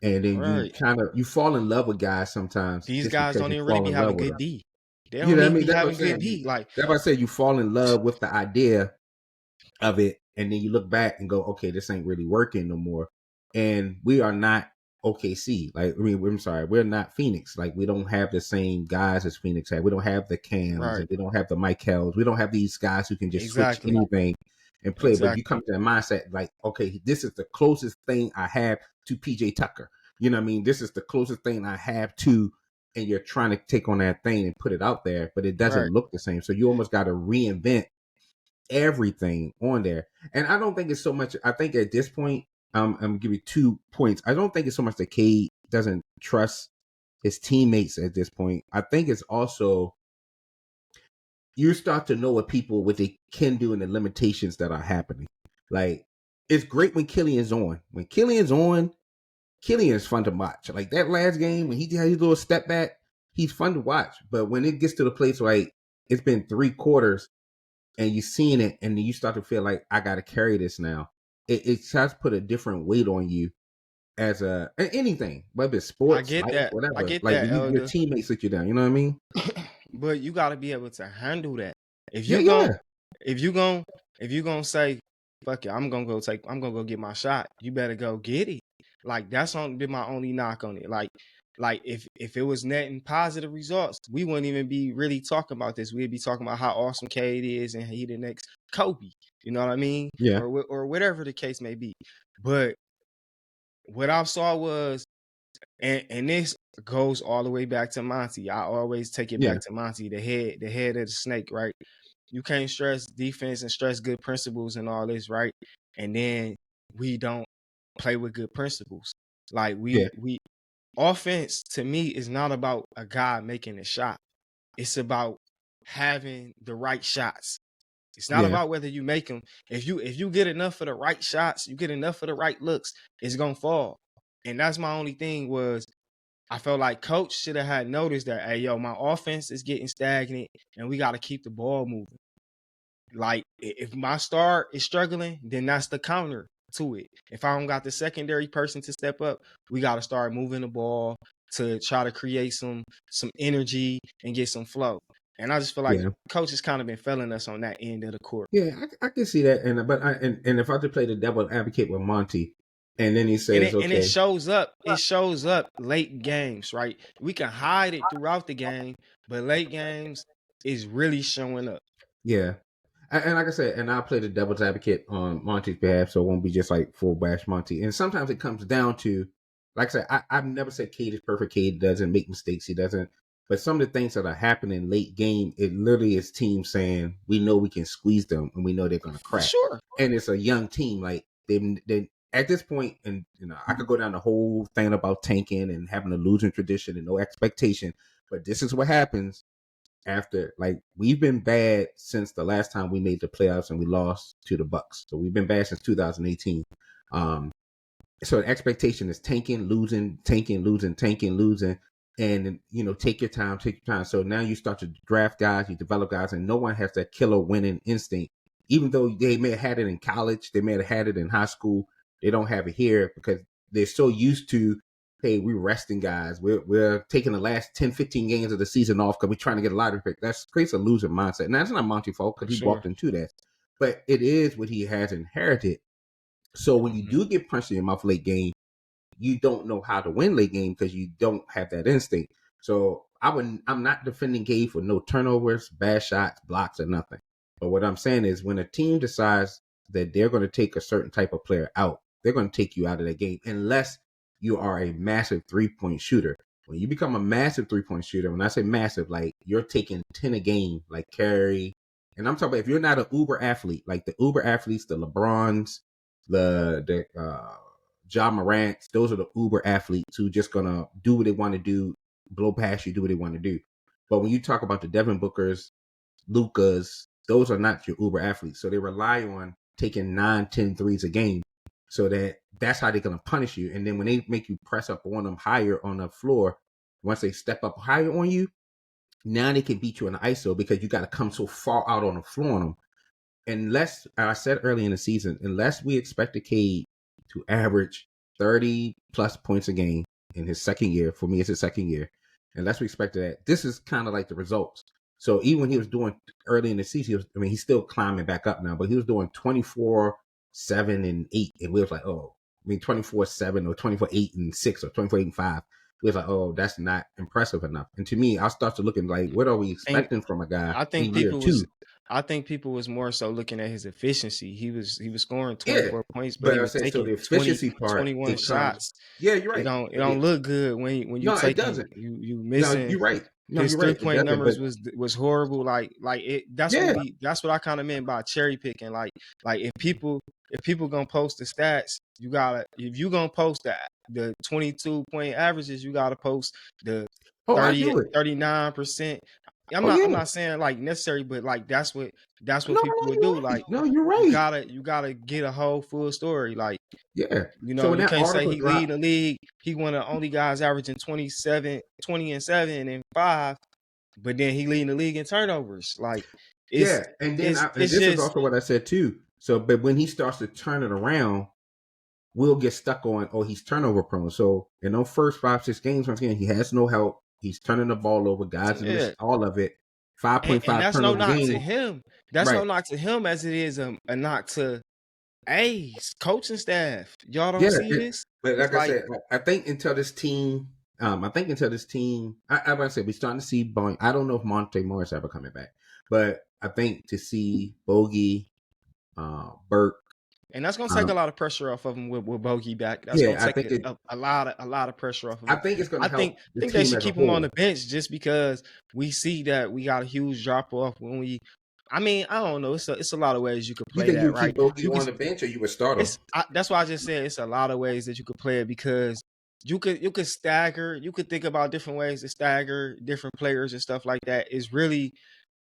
and then Right. you fall in love with guys sometimes These just guys because don't you even really fall be in love having with good them. D. They You don't know what I even mean? be That's what I'm having good saying. D. Like, That's why I say you fall in love with the idea of it, and then you look back and go, okay, this ain't really working no more. And we are not OKC. Like, I mean, I'm sorry, we're not Phoenix. Like, we don't have the same guys as Phoenix had. We don't have the Cams, right. and we don't have the Michaels. We don't have these guys who can just switch Exactly. anything and play. But you Exactly. come to that mindset, like, okay, this is the closest thing I have to PJ Tucker. You know what I mean? This is the closest thing I have to, and you're trying to take on that thing and put it out there, but it doesn't Right. look the same. So you almost got to reinvent everything on there. And I don't think it's so much. I think at this point, I'm gonna give you 2 points. I don't think it's so much that Cade doesn't trust his teammates at this point. I think it's also you start to know what they can do and the limitations that are happening. Like, it's great when Killian's on. When Killian's on, Killian's fun to watch. Like that last game when he had his little step back, he's fun to watch. But when it gets to the place like it's been 3 quarters and you're seeing it, and then you start to feel like I got to carry this now. It starts to put a different weight on you as anything, whether it's I sports, get life, that. I whatever. get Like that, when your Elder. teammates sit you down, you know what I mean? But you got to be able to handle that. If Yeah, you gon' yeah, if you gon' if you gonna say, fuck it, I'm gonna go get my shot. You better go get it. Like, that's been my only knock on it. Like if it was netting positive results, we wouldn't even be really talking about this. We'd be talking about how awesome Cade is and he the next Kobe. You know what I mean? yeah, Or whatever the case may be. But what I saw was, and this goes all the way back to Monty. I always take it yeah, back to Monty, the head of the snake, right? You can't stress defense and stress good principles and all this, right? And then we don't play with good principles. Like, yeah, we offense to me is not about a guy making a shot. It's about having the right shots. It's not yeah, about whether you make them. If you get enough of the right shots, you get enough of the right looks, it's gonna fall. And that's my only thing was, I felt like coach should have had noticed that, hey, yo, my offense is getting stagnant and we got to keep the ball moving. Like, if my star is struggling, then that's the counter to it. If I don't got the secondary person to step up, we got to start moving the ball to try to create some energy and get some flow. And I just feel like yeah. coach has kind of been failing us on that end of the court. Yeah, I can see that, and if I had to play the devil advocate with Monty, and then he And says, it okay, shows up. It shows up late games, right? We can hide it throughout the game, but late games is really showing up. yeah, and like I said, and I'll play the devil's advocate on Monty's behalf, so it won't be just like full bash Monty. And sometimes it comes down to, like I said, I've never said Cade is perfect. Cade doesn't make mistakes. He doesn't. But some of the things that are happening late game, it literally is teams saying, we know we can squeeze them and we know they're going to For crack. sure. And it's a young team. Like they at this point, and I could go down the whole thing about tanking and having a losing tradition and no expectation. But this is what happens after, like, we've been bad since the last time we made the playoffs and we lost to the Bucks. So we've been bad since 2018. So the expectation is tanking, losing, tanking, losing, tanking, losing, and take your time, take your time. So now you start to draft guys, you develop guys, and no one has that killer winning instinct. Even though they may have had it in college, they may have had it in high school, they don't have it here because they're so used to hey, we're resting guys. We're taking the last 10, 15 games of the season off because we're trying to get a lottery pick. That creates a losing mindset. And that's not Monty's fault because he sure. walked into that. But it is what he has inherited. So when you do get punched in your mouth late game, you don't know how to win late game because you don't have that instinct. So I'm not defending Gabe for no turnovers, bad shots, blocks, or nothing. But what I'm saying is when a team decides that they're going to take a certain type of player out, they're going to take you out of that game unless you are a massive 3-point shooter. When you become a massive 3-point shooter, when I say massive, like you're taking 10 a game, like Curry. And I'm talking about if you're not an uber athlete, like the uber athletes, the LeBrons, the Ja Morant, those are the uber athletes who just gonna do what they want to do, blow past you, do what they want to do. But when you talk about the Devin Bookers, Lukas, those are not your uber athletes. So they rely on taking 9, 10 threes a game. So that's how they're gonna punish you. And then when they make you press up on them higher on the floor, once they step up higher on you, now they can beat you in the ISO because you got to come so far out on the floor on them. Unless I said early in the season, unless we expect Cade to average 30 plus points a game in his second year, for me, it's his second year. Unless we expect that, this is kind of like the results. So even when he was doing early in the season, he's still climbing back up now, but he was doing 24, 7, and 8. And we was like, 24, 7 or 24, 8 and 6 or 24, 8 and 5. We was like, that's not impressive enough. And to me, I start to looking like, what are we expecting from a guy in year 2? I think people was more so looking at his efficiency. He was scoring 24 Yeah, points, but but he I was say so taking the 20, efficiency part 21 it comes. shots. Yeah, you're right. It don't look good when you No, it taking doesn't. you No, missing. you're right. No, His you're right. It 3-point doesn't. But numbers was horrible. Like it. That's yeah, what I kind of meant by cherry picking. Like if people gonna post the stats, you gotta if you gonna post the 22-point averages, you gotta post the I 30 do it. 39%. I'm Oh yeah. not saying like necessary, but like that's what No, people would you're do. right. Like No, you're you right. gotta get a whole full story. Like Yeah. So when you that can't say article he lead dropped, the league. He one of the only guys averaging 20 and 7 and 5, but then he leading the league in turnovers. Like yeah, and then and it's this is just also what I said too. So, but when he starts to turn it around, we'll get stuck on, he's turnover prone. So in those first 5, 6 games, once again, he has no help. He's turning the ball over. Guys have yeah. missed all of it. And 5.5 that's no turnover knock to game. him. That's no Right. knock to him as it is a knock to coaching staff. Y'all don't Yeah. see this? But It's like I like said, I think until this team, I say we're starting to see Bone. I don't know if Monte Morris ever coming back, but I think to see Bogey, Burke, and that's gonna take a lot of pressure off of him with Bogey back. That's gonna yeah, take a lot of pressure off of I him. think it's going I to help the think they team should as a keep him on whole. the bench just because we see that we got a huge drop off when we. I mean, I don't know. It's a lot of ways you could You play think you that, would keep right? Bogey You could. on the bench or you would start him? That's why I just said it's a lot of ways that you could play it because you could stagger. You could think about different ways to stagger different players and stuff like that. It's really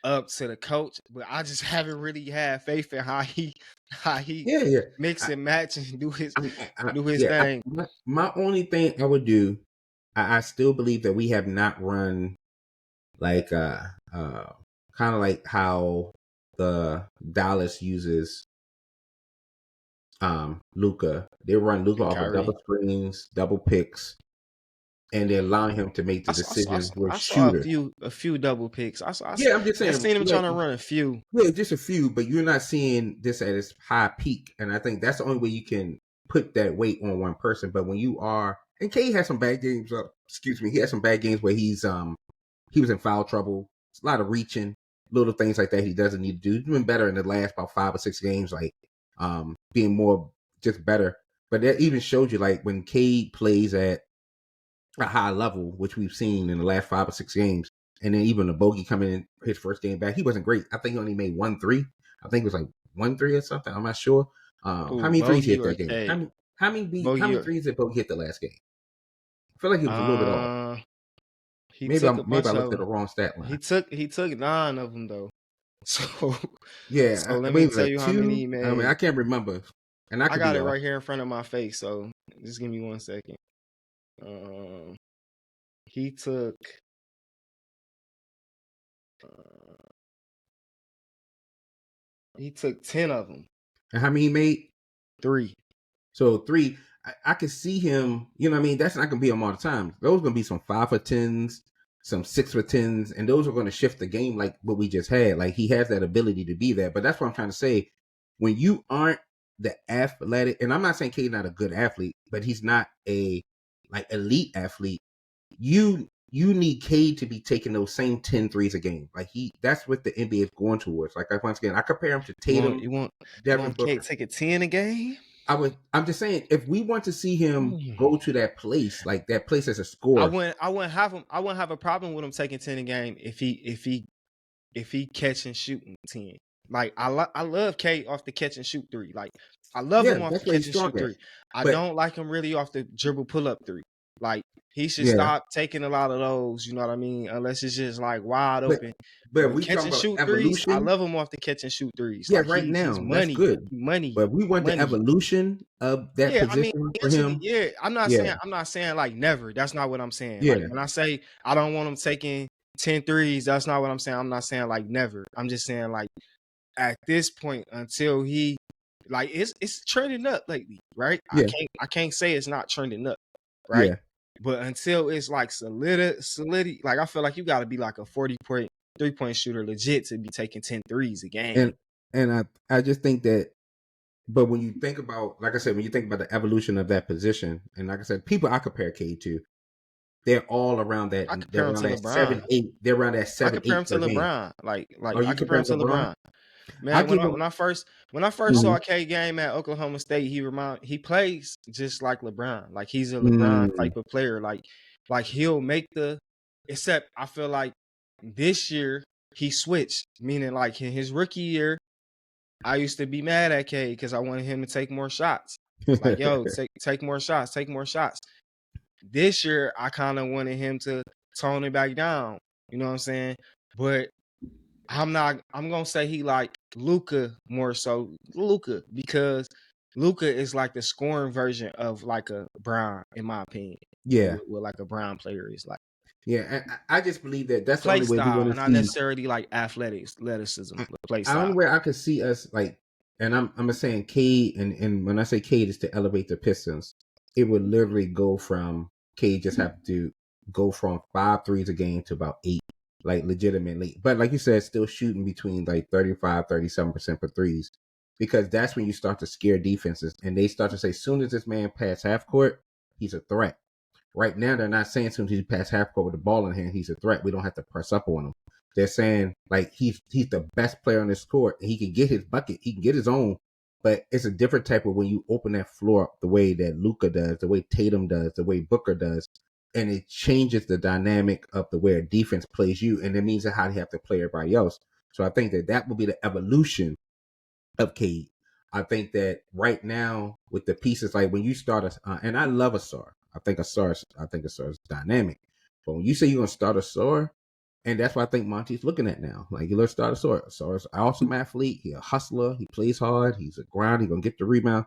up to the coach, but I just haven't really had faith in how he Yeah, yeah. mix I, and match and do his yeah, thing. my only thing I would do, I still believe that we have not run like kind of like how the Dallas uses Luca. They run Luca And off of Kyrie, double screens, double picks, and they're allowing him to make the decisions with I saw shooter. a few double picks. Yeah, I'm just I saying. seen him Yeah, trying to run a few. yeah, just a few, but you're not seeing this at its high peak, and I think that's the only way you can put that weight on one person. But when you are, and Kay had some bad games. Excuse me, he had some bad games where he was in foul trouble. It's a lot of reaching, little things like that he doesn't need to do. He's been better in the last about 5 or 6 games, like being more just better. But that even showed you like when Cade plays at a high level, which we've seen in the last 5 or 6 games, and then even the Bogey coming in his first game back, he wasn't great. I think he only made 1 3. I think it was like 1 3 or something. I'm not sure. How Who, many threes he Bogey hit or that game? K? How Bogey many or threes did Bogey hit the last game? I feel like he was a little bit off. he took a Maybe I bunch of looked at the them. wrong stat line. He took 9 of them though. So Yeah, I let me believe it was tell like you how many 2. he I mean, made. I can't remember, and I I could got be it off. right here in front of my face. So just give me 1 second. Um, he took. Uh, he took 10 of them. And how many he made? 3. So 3. I could see him. You know what I mean? That's not gonna be him all the time. Those gonna be some 5 for 10s, some 6 for 10s, and those are gonna shift the game like what we just had. Like he has that ability to be there. But that's what I'm trying to say. When you aren't the athletic, and I'm not saying Kade's not a good athlete, but he's not a like elite athlete. You need Cade to be taking those same 10 threes a game. Like that's what the NBA is going towards. Like once again, I compare him to Tatum, You Devin want Booker. Kate take a 10 a game? I'm just saying, if we want to see him go to that place, like that place as a I scorer, wouldn't have a problem with him taking 10 a game if he catch and shooting 10. Like I love Kate off the catch and shoot 3. Like I love him off that's the where catch he's and shoot strong at. 3. I But don't like him really off the dribble pull up 3. Like he should yeah, stop taking a lot of those, you know what I mean? Unless it's just like wide open. but But we catch talking and about shoot 3s, I evolution. love him off the catch and shoot 3s. Yeah, Like right he's now that's good. money. But we want the evolution of that Yeah, I mean, position for eventually, him. yeah. I'm not Yeah, saying like never. That's not what I'm saying. Like yeah, when I say I don't want him taking 10 threes, that's not what I'm saying. I'm not saying like never. I'm just saying like at this point until he like it's trending up lately, right? yeah, I can't say it's not trending up, right? yeah. But until it's like solidity, like I feel like you got to be like a 40-point 3-point shooter legit to be taking 10 threes a game. And I just think that. But when you think about, like I said, when you think about the evolution of that position, and like I said, people I compare Cade to, they're all around that. I compare They're him around to that LeBron. 7-8. They're around that I seven compare eight him to per game. LeBron. Like Are I you compare him comparing to to LeBron? LeBron. I Man, give him. when I first saw K game at Oklahoma State, he plays just like LeBron. Like he's a LeBron Mm, type of player. Like he'll make except I feel like this year he switched. Meaning like in his rookie year, I used to be mad at K because I wanted him to take more shots. Like, yo, take more shots, take more shots. This year I kind of wanted him to tone it back down. You know what I'm saying? But I'm gonna say he like Luka more so because Luka is like the scoring version of like a Brown, in my opinion. yeah, What like a Brown player is like. yeah. And I just believe that that's the Play only way we're style, going to not see. necessarily like athleticism, but play The only style. way I could see us like, and I'm saying Cade, and when I say Cade is to elevate the Pistons, it would literally go from Cade just have to go from 5 threes a game to about 8, like legitimately. But like you said, still shooting between like 35-37% for threes, because that's when you start to scare defenses, and they start to say, as soon as this man pass half court, he's a threat. Right now, they're not saying as soon as he pass half court with the ball in hand, he's a threat. We don't have to press up on him. They're saying like he's the best player on this court, and he can get his bucket, he can get his own. But it's a different type of when you open that floor up the way that Luka does, the way Tatum does, the way Booker does, and it changes the dynamic of the way a defense plays you, and it means that how they have to play everybody else. So I think that will be the evolution of Cade. I think that right now with the pieces, like when you start and I love a star. I think a star is dynamic. But when you say you're gonna start a star, and that's what I think Monty's looking at now. Like, let's start a star. Star's an awesome athlete. He's a hustler. He plays hard. He's a grind. He's gonna get the rebound.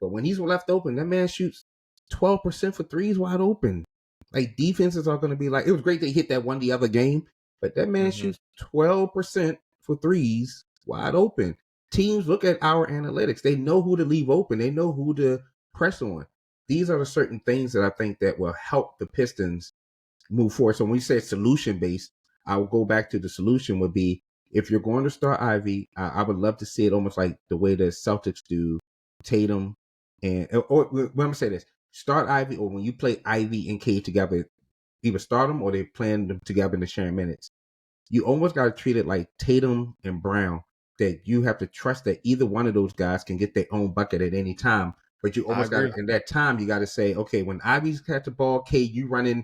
But when he's left open, that man shoots 12% for threes wide open. Like defenses are gonna be like, it was great they hit that one the other game, but that man shoots 12% for threes wide open. Teams look at our analytics. They know who to leave open. They know who to press on. These are the certain things that I think that will help the Pistons move forward. So when we say solution based, I will go back to the solution would be, if you're going to start Ivy, I would love to see it almost like the way the Celtics do Tatum or when I'm gonna say this, start Ivy, or when you play Ivy and Cade together, either start them or they playing them together in the sharing minutes. You almost got to treat it like Tatum and Brown, that you have to trust that either one of those guys can get their own bucket at any time. But you I almost got agree. to, in that time, you got to say, okay, when Ivy's got the ball, Cade, you're running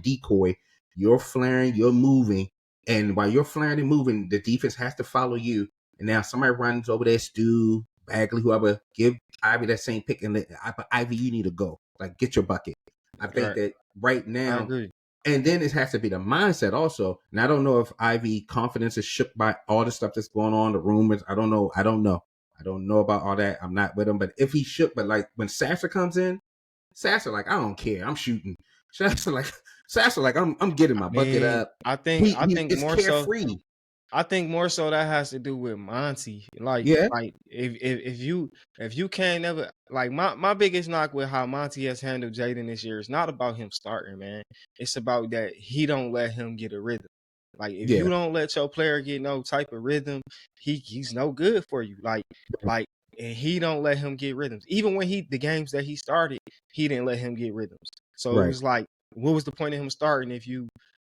decoy, you're flaring, you're moving, and while you're flaring and moving, the defense has to follow you. And now somebody runs over there, Stu, Bagley, whoever, give Ivy that same pick, and Ivy, you need to go, like get your bucket. I think Right. that right I now, agree. and then it has to be the mindset also. And I don't know if Ivy confidence is shook by all the stuff that's going on, the rumors. I don't know. I don't know about all that. I'm not with him. But if he shook, but like when Sasser comes in, Sasser like, I don't care. I'm shooting. Sasser like I'm getting my bucket up. I He think it's more so. carefree. I think more so that has to do with Monty. Yeah, Like if you can't never like my biggest knock with how Monty has handled Jaden this year is not about him starting, man. It's about that he don't let him get a rhythm. Like if you yeah, don't let your player get no type of rhythm, he's no good for you. Like and he don't let him get rhythms. Even when the games that he started, he didn't let him get rhythms. So it right. was like, what was the point of him starting if you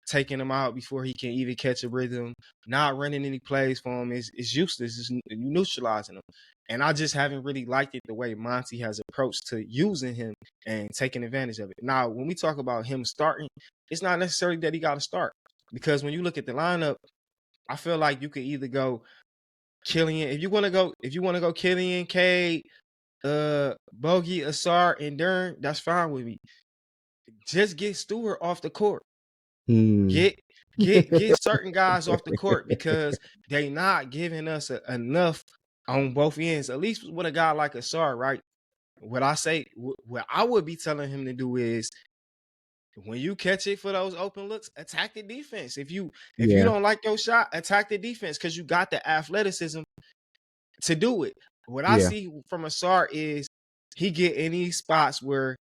taking him out before he can even catch a rhythm? Not running any plays for him is useless. You neutralizing him. And I just haven't really liked it the way Monty has approached to using him and taking advantage of it. Now, when we talk about him starting, it's not necessarily that he got to start. Because when you look at the lineup, I feel like you could either go Killian. If you want to go Killian, Cade, Bogey, Asar, and Dern, that's fine with me. Just get Stewart off the court. Hmm. Get certain guys off the court because they not giving us enough on both ends. At least with a guy like Asar, right? What I would be telling him to do is when you catch it for those open looks, attack the defense. If you Yeah, don't like your shot, attack the defense because you got the athleticism to do it. What I yeah, see from Asar is he get in these spots where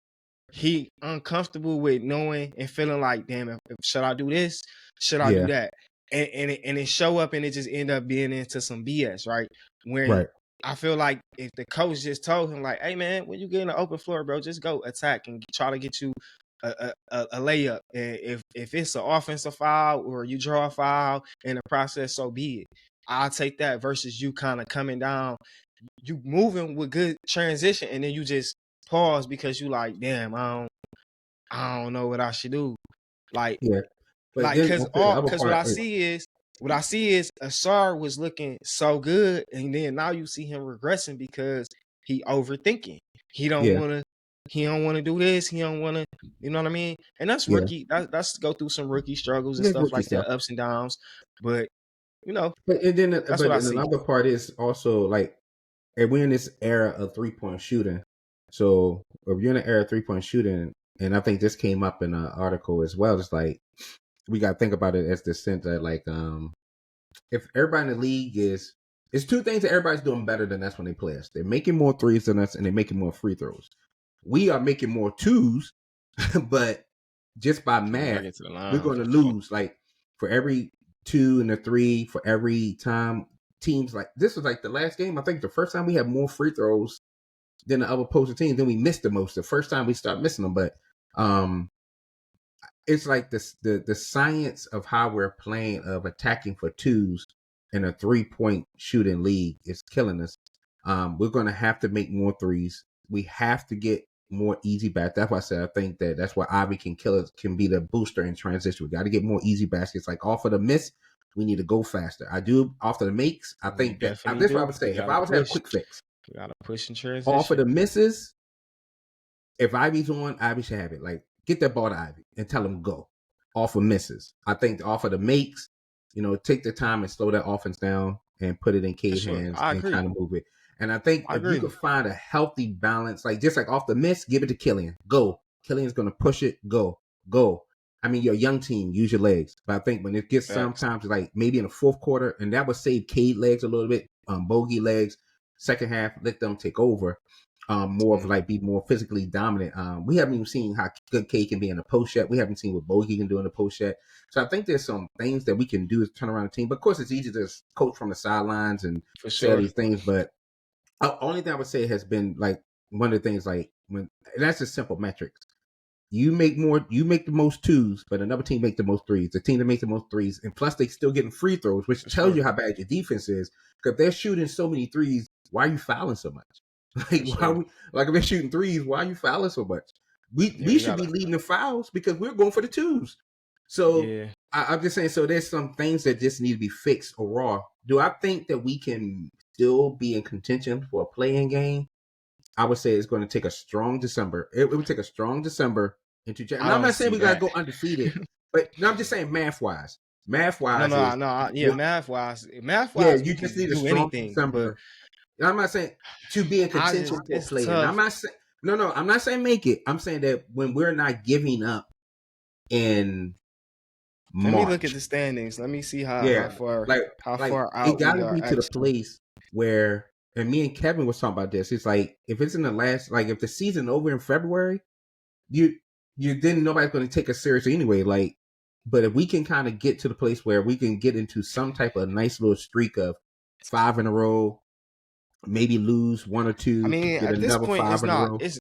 he uncomfortable with knowing and feeling like, damn, should I do this? Should I do yeah, that? And it show up and it just end up being into some BS, right? When right. I feel like if the coach just told him like, hey man, when you get in the open floor, bro, just go attack and try to get you a layup. And if it's an offensive foul or you draw a foul in the process, so be it. I'll take that versus you kind of coming down, you moving with good transition, and then you just pause because you like, damn, I don't know what I should do. Like, Yeah, but like, then I think the other cause what part I see is Asar was looking so good, and then now you see him regressing because he overthinking. He don't yeah, wanna he don't wanna do this, he don't wanna, you know what I mean? And that's yeah, rookie, that's go through some rookie struggles and there's stuff rookie like stuff. that, ups and downs. But you know, that's But what I then see. another part is also like, and we're in this era of 3-point shooting. So if you're in the era of 3-point shooting, and I think this came up in an article as well, it's like we got to think about it as the sense that like if everybody in the league it's two things that everybody's doing better than us when they play us. They're making more threes than us, and they're making more free throws. We are making more twos, but just by Can't math, bring it to the we're line. going to lose. Like for every two and a three, for every time teams like this was like the last game. I think the first time we had more free throws than the other opposing teams. Then we missed the most. The first time we started missing them, but um, it's like this the science of how we're playing of attacking for twos in a 3-point shooting league is killing us. We're going to have to make more threes. We have to get more easy back. That's why I said I think that's why Ivy can kill us, can be the booster in transition. We got to get more easy baskets. Like off of the miss, we need to go faster. I do off of the makes. I We think that definitely that's what I do. would We say. If gotta I was to have a push. quick fix We gotta push and off of transition. the misses, if Ivy's on, Ivy should have it. Like, get that ball to Ivy and tell him go. Off of misses. I think off of the makes, take the time and slow that offense down and put it in For Cade sure. hands I and agree. kind of move it. And I think I if you agree. could find a healthy balance, like just like off the miss, give it to Killian. Go. Killian's going to push it. Go. Go. I mean, your young team, use your legs. But I think when it gets Facts. sometimes like maybe in the fourth quarter, and that would save Cade legs a little bit, Bogey legs, second half, let them take over. More of like be more physically dominant. We haven't even seen how good K can be in the post yet. We haven't seen what Bogey can do in the post yet. So I think there's some things that we can do to turn around the team. But of course, it's easy to coach from the sidelines and For say all sure. these things. But only thing I would say has been like one of the things like when, and that's just simple metrics. You make the most twos, but another team make the most threes. The team that makes the most threes, and plus they still getting free throws, which For tells sure. you how bad your defense is. Because if they're shooting so many threes, why are you fouling so much? For Like why sure. we like if they're shooting threes, why are you fouling so much? Yeah, We we should gotta. be leading the fouls because we're going for the twos. So Yeah. I'm just saying. So there's some things that just need to be fixed or raw. Do I think that we can still be in contention for a playing game? I would say it's going to take a strong December. It would take a strong December into January. I And I'm don't not saying see we got to that. go undefeated, but no, I'm just saying math wise. Math No, wise no, is no. Yeah, math yeah. wise, we You just can need a do strong anything. But December. And I'm not saying to be in I just, contention for it's playing. I'm tough. not saying no. I'm not saying make it. I'm saying that when we're not giving up in Let me look at March. the standings. Let me see how Yeah, far like it out got we to are be to the actually. place where, and me and Kevin was talking about this. It's like if it's in the last, like if the season over in February, you then nobody's going to take us seriously anyway. Like, but if we can kind of get to the place where we can get into some type of nice little streak of 5 in a row, maybe lose 1 or 2, get At this another point, 5 it's in a not. row. It's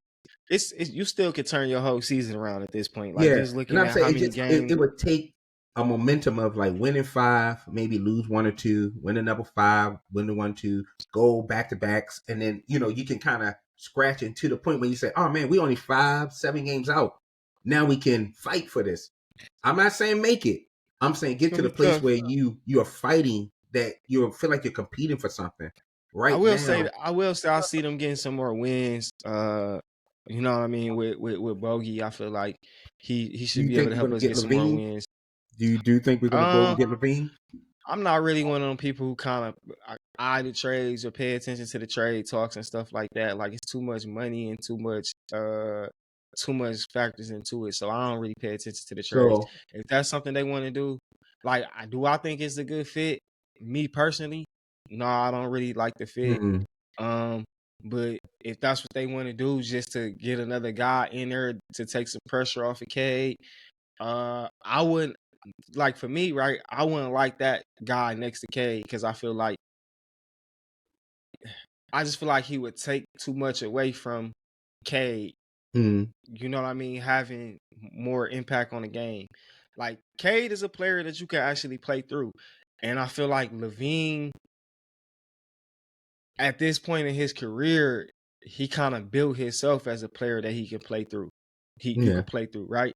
you still could turn your whole season around at this point. Like Yeah, just and looking I'm at how saying many games. it would take a momentum of like winning 5, maybe lose 1 or 2, win another 5, win the 1 2, go back to backs, and then you can kind of scratch it to the point where you say, "Oh man, we only 5, 7 games out. Now we can fight for this." I'm not saying make it. I'm saying It's get gonna to the be place tough. where you are fighting, that you feel like you're competing for something. Right now, I will say I see them getting some more wins. You know what I mean with Bogey. I feel like he do should you be able think to we're help going us to get get some more Levine? wins. Do you think we're going to go and Um, get Levine? I'm not really one of them people who kind of eye the trades or pay attention to the trade talks and stuff like that. Like it's too much money and too much factors into it. So I don't really pay attention to the trades. So, If that's something they want to do, like I think it's a good fit. Me personally, no, I don't really like the fit. hmm, Um, but if that's what they want to do, just to get another guy in there to take some pressure off of Cade, I wouldn't like for me, right? I wouldn't like that guy next to Cade because I just feel like he would take too much away from Cade. hmm, You know what I mean? Having more impact on the game. Like Cade is a player that you can actually play through, and I feel like Levine at this point in his career, he kind of built himself as a player that he can play through. You yeah. could play through, right?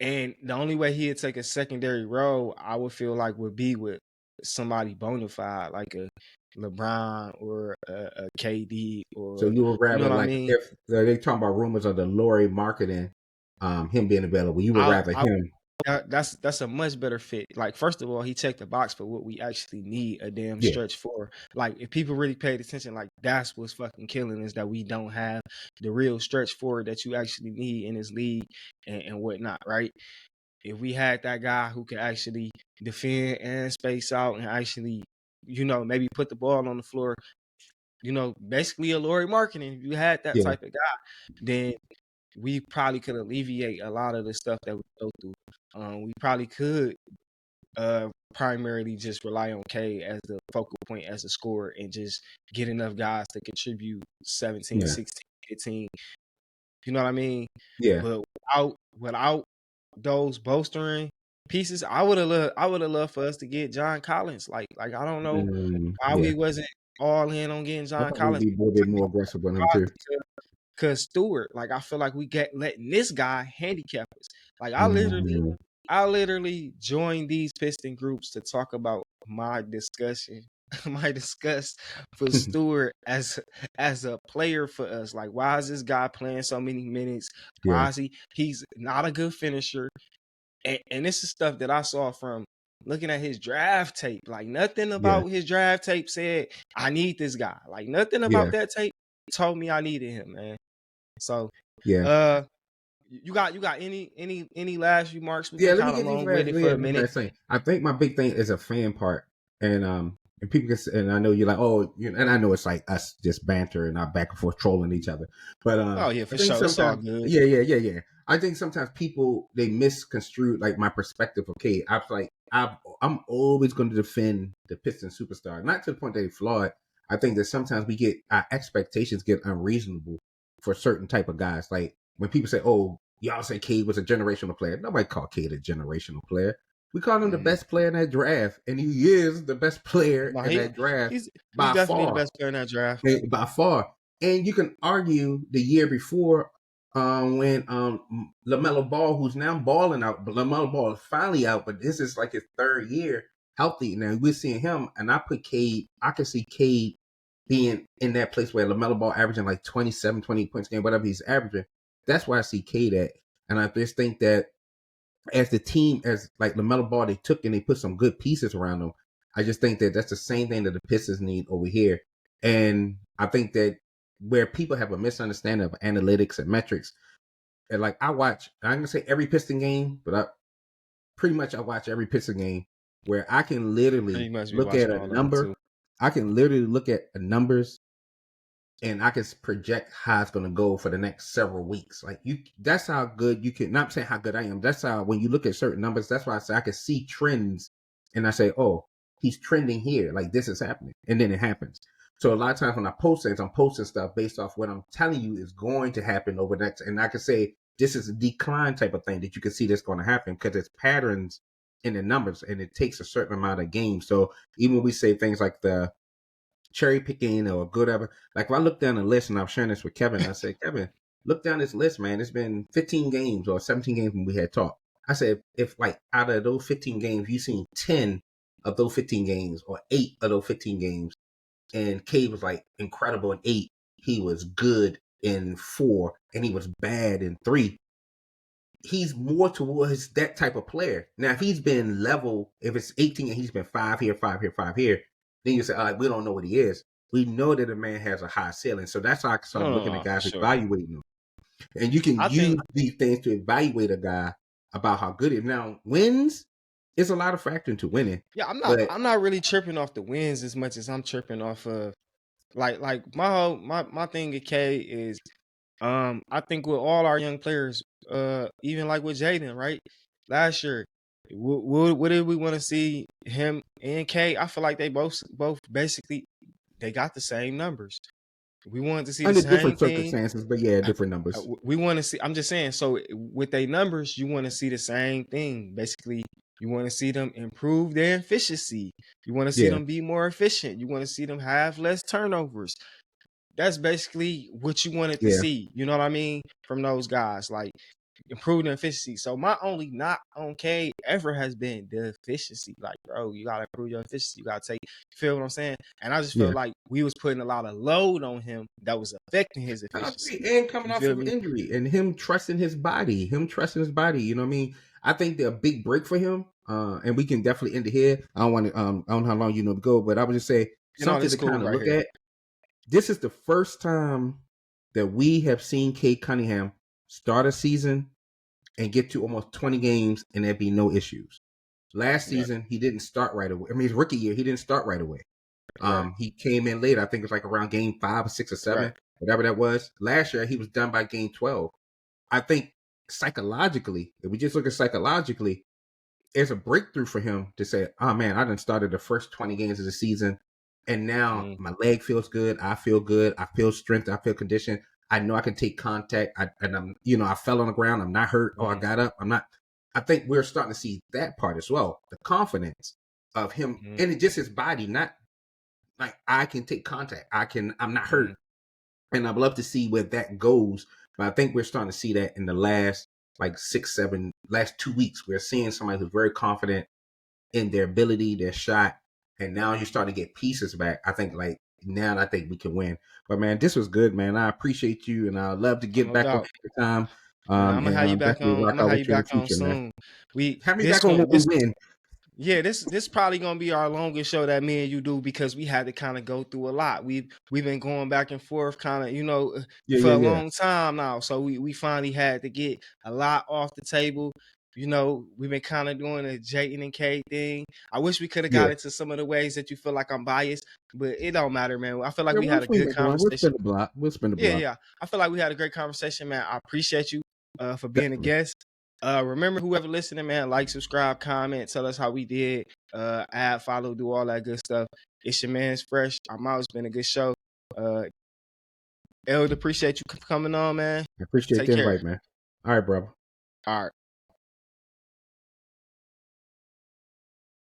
And the only way he'd take a secondary role, I would feel like would be with somebody bona fide, like a LeBron or a KD So or you would you know rather, what I like, mean? if they talking about rumors of the Laurie marketing, him being available, you would rather I him. that's a much better fit. Like first of all, he checked the box for what we actually need a damn Yeah, stretch for. Like if people really paid attention, like that's what's fucking killing is that we don't have the real stretch forward that you actually need in this league and whatnot, right? If we had that guy who could actually defend and space out and actually, maybe put the ball on the floor, basically a Laurie marketing. If you had that yeah, type of guy, then we probably could alleviate a lot of the stuff that we go through. We probably could primarily just rely on K as the focal point as a scorer and just get enough guys to contribute 17, yeah, 16, 18. You know what I mean? yeah, But without those bolstering pieces, I would have loved for us to get John Collins. Like I don't know why yeah. we wasn't all in on getting I John thought we'd Collins. be a little bit more aggressive with him too. Cause Stewart, like I feel like we get letting this guy handicap us. Like Mm, I literally joined these Piston groups to talk about my discussion, my disgust for Stewart as a player for us. Like, why is this guy playing so many minutes? yeah, Why is he's not a good finisher? And this is stuff that I saw from looking at his draft tape. Like nothing yeah, about his draft tape said I need this guy. Like nothing yeah, about that tape told me I needed him, man. So, yeah. uh, you got any last remarks? We Yeah, can let me kind of get these long with last. it for Yeah, a this minute. last thing. I think my big thing is a fan part, and people can. And I know you're like, oh, and I know it's like us just banter and not back and forth trolling each other. But Oh yeah, I for think sure. It's all sometimes, good. yeah. I think sometimes people they misconstrue like my perspective. Okay, I'm always going to defend the Piston superstar, not to the point that they flawed. I think that sometimes we get our expectations get unreasonable for certain type of guys. Like when people say, "Oh, y'all say Cade was a generational player." Nobody called Cade a generational player. We called him the Mm. best player in that draft, and he is the best player No, in that draft he's by definitely the far. best player in that draft. By far. And you can argue the year before when LaMelo Ball, who's now balling out, but LaMelo Ball is finally out, but this is like his third year healthy. Now we're seeing him, and I can see Cade being in that place where LaMelo Ball averaging like 27, 20 points a game, whatever he's averaging. That's where I see Cade at. And I just think that as the team, as like LaMelo Ball, they took and they put some good pieces around them. I just think that that's the same thing that the Pistons need over here. And I think that where people have a misunderstanding of analytics and metrics, and like I'm gonna say every Piston game, but pretty much I watch every Piston game where I can literally You must be look at watching a all of them number. too. I can literally look at the numbers and I can project how it's going to go for the next several weeks. Like that's how good you can. Not saying how good I am. That's how when you look at certain numbers. That's why I say I can see trends, and I say, oh, he's trending here. Like this is happening, and then it happens. So a lot of times when I post things, I'm posting stuff based off what I'm telling you is going to happen over the next. And I can say this is a decline type of thing that you can see that's going to happen because it's patterns in the numbers, and it takes a certain amount of games. So even when we say things like the cherry picking or good ever. Like if I look down the list, and I'm sharing this with Kevin, I said, Kevin, look down this list, man. It's been 15 games or 17 games when we had talked. I said, if like out of those 15 games, you've seen 10 of those 15 games or 8 of those 15 games, and K was like incredible in 8, he was good in 4, and he was bad in 3. He's more towards that type of player. Now, if he's been level, if it's 18 and he's been 5 here, 5 here, 5 here, then you say, all right, we don't know what he is. We know that a man has a high ceiling. So that's how I started looking at For guys, sure. evaluating them. And you can I use think these things to evaluate a guy about how good he is. Now, wins is a lot of factor into winning. yeah, But I'm not really tripping off the wins as much as I'm tripping off of like my thing at K is I think with all our young players, even like with Jaden, right? Last year, what did we want to see him and K? I feel like they both basically they got the same numbers. We wanted to see the under same different thing. circumstances, but yeah, different numbers. We want to see. I'm just saying. So with their numbers, you want to see the same thing. Basically, you want to see them improve their efficiency. You want to see Yeah. them be more efficient. You want to see them have less turnovers. That's basically what you wanted to Yeah. see. You know what I mean? From those guys, like improving efficiency. So my only knock on K ever has been the efficiency. Like, bro, you gotta improve your efficiency. You gotta take. You feel what I'm saying? And I just felt Yeah. like we was putting a lot of load on him that was affecting his efficiency. And coming You off feel of me? injury and him trusting his body, you know what I mean? I think they're a big break for him. And we can definitely end it here. I don't want to, I don't know how long you know to go, but I would just say You know, something this to cool kind of right look here. at. This is the first time that we have seen Cade Cunningham start a season and get to almost 20 games and there be no issues. Last Yeah, season, he didn't start right away. I mean, his rookie year, he didn't start right away. right, He came in late. I think it was like around game 5 or 6 or 7, right. whatever that was. Last year, he was done by game 12. I think psychologically, if we just look at psychologically, it's a breakthrough for him to say, oh man, I done started the first 20 games of the season. And now Mm-hmm. my leg feels good. I feel good. I feel strength. I feel condition. I know I can take contact. I fell on the ground. I'm not hurt. Oh, I got up. I'm not. I think we're starting to see that part as well. The confidence of him, Mm-hmm. and it's just his body, not like I can take contact. I'm not hurt. And I'd love to see where that goes. But I think we're starting to see that in the last like 6, 7, last 2 weeks. We're seeing somebody who's very confident in their ability, their shot, and now you're starting to get pieces back. I think like now I think we can win. But man, this was good, man. I appreciate you, and I'd love to Oh, get no back on doubt. anytime. Man, I'm gonna And have you I'm back definitely on. I'm rock gonna out have with you you in the back on future, man. soon. We Have me this back on going when we this win. Yeah, this probably gonna be our longest show that me and you do because we had to kind of go through a lot. We've been going back and forth kind of, Yeah, for yeah, a yeah, long time now. So we finally had to get a lot off the table. We've been kind of doing a Jayden and K thing. I wish we could have yeah. got into some of the ways that you feel like I'm biased, but it don't matter, man. I feel like Yeah, we we'll had a swing good back around. We'll spin conversation. the block. We'll spin the Yeah, block. yeah. I feel like we had a great conversation, man. I appreciate you for being a Definitely. guest. Remember, whoever listening, man, like, subscribe, comment, tell us how we did. Add, follow, do all that good stuff. It's your man's Fresh. I'm out. It's been a good show. Elda, appreciate you coming on, man. I appreciate Take the care. invite, man. All right, brother. All right.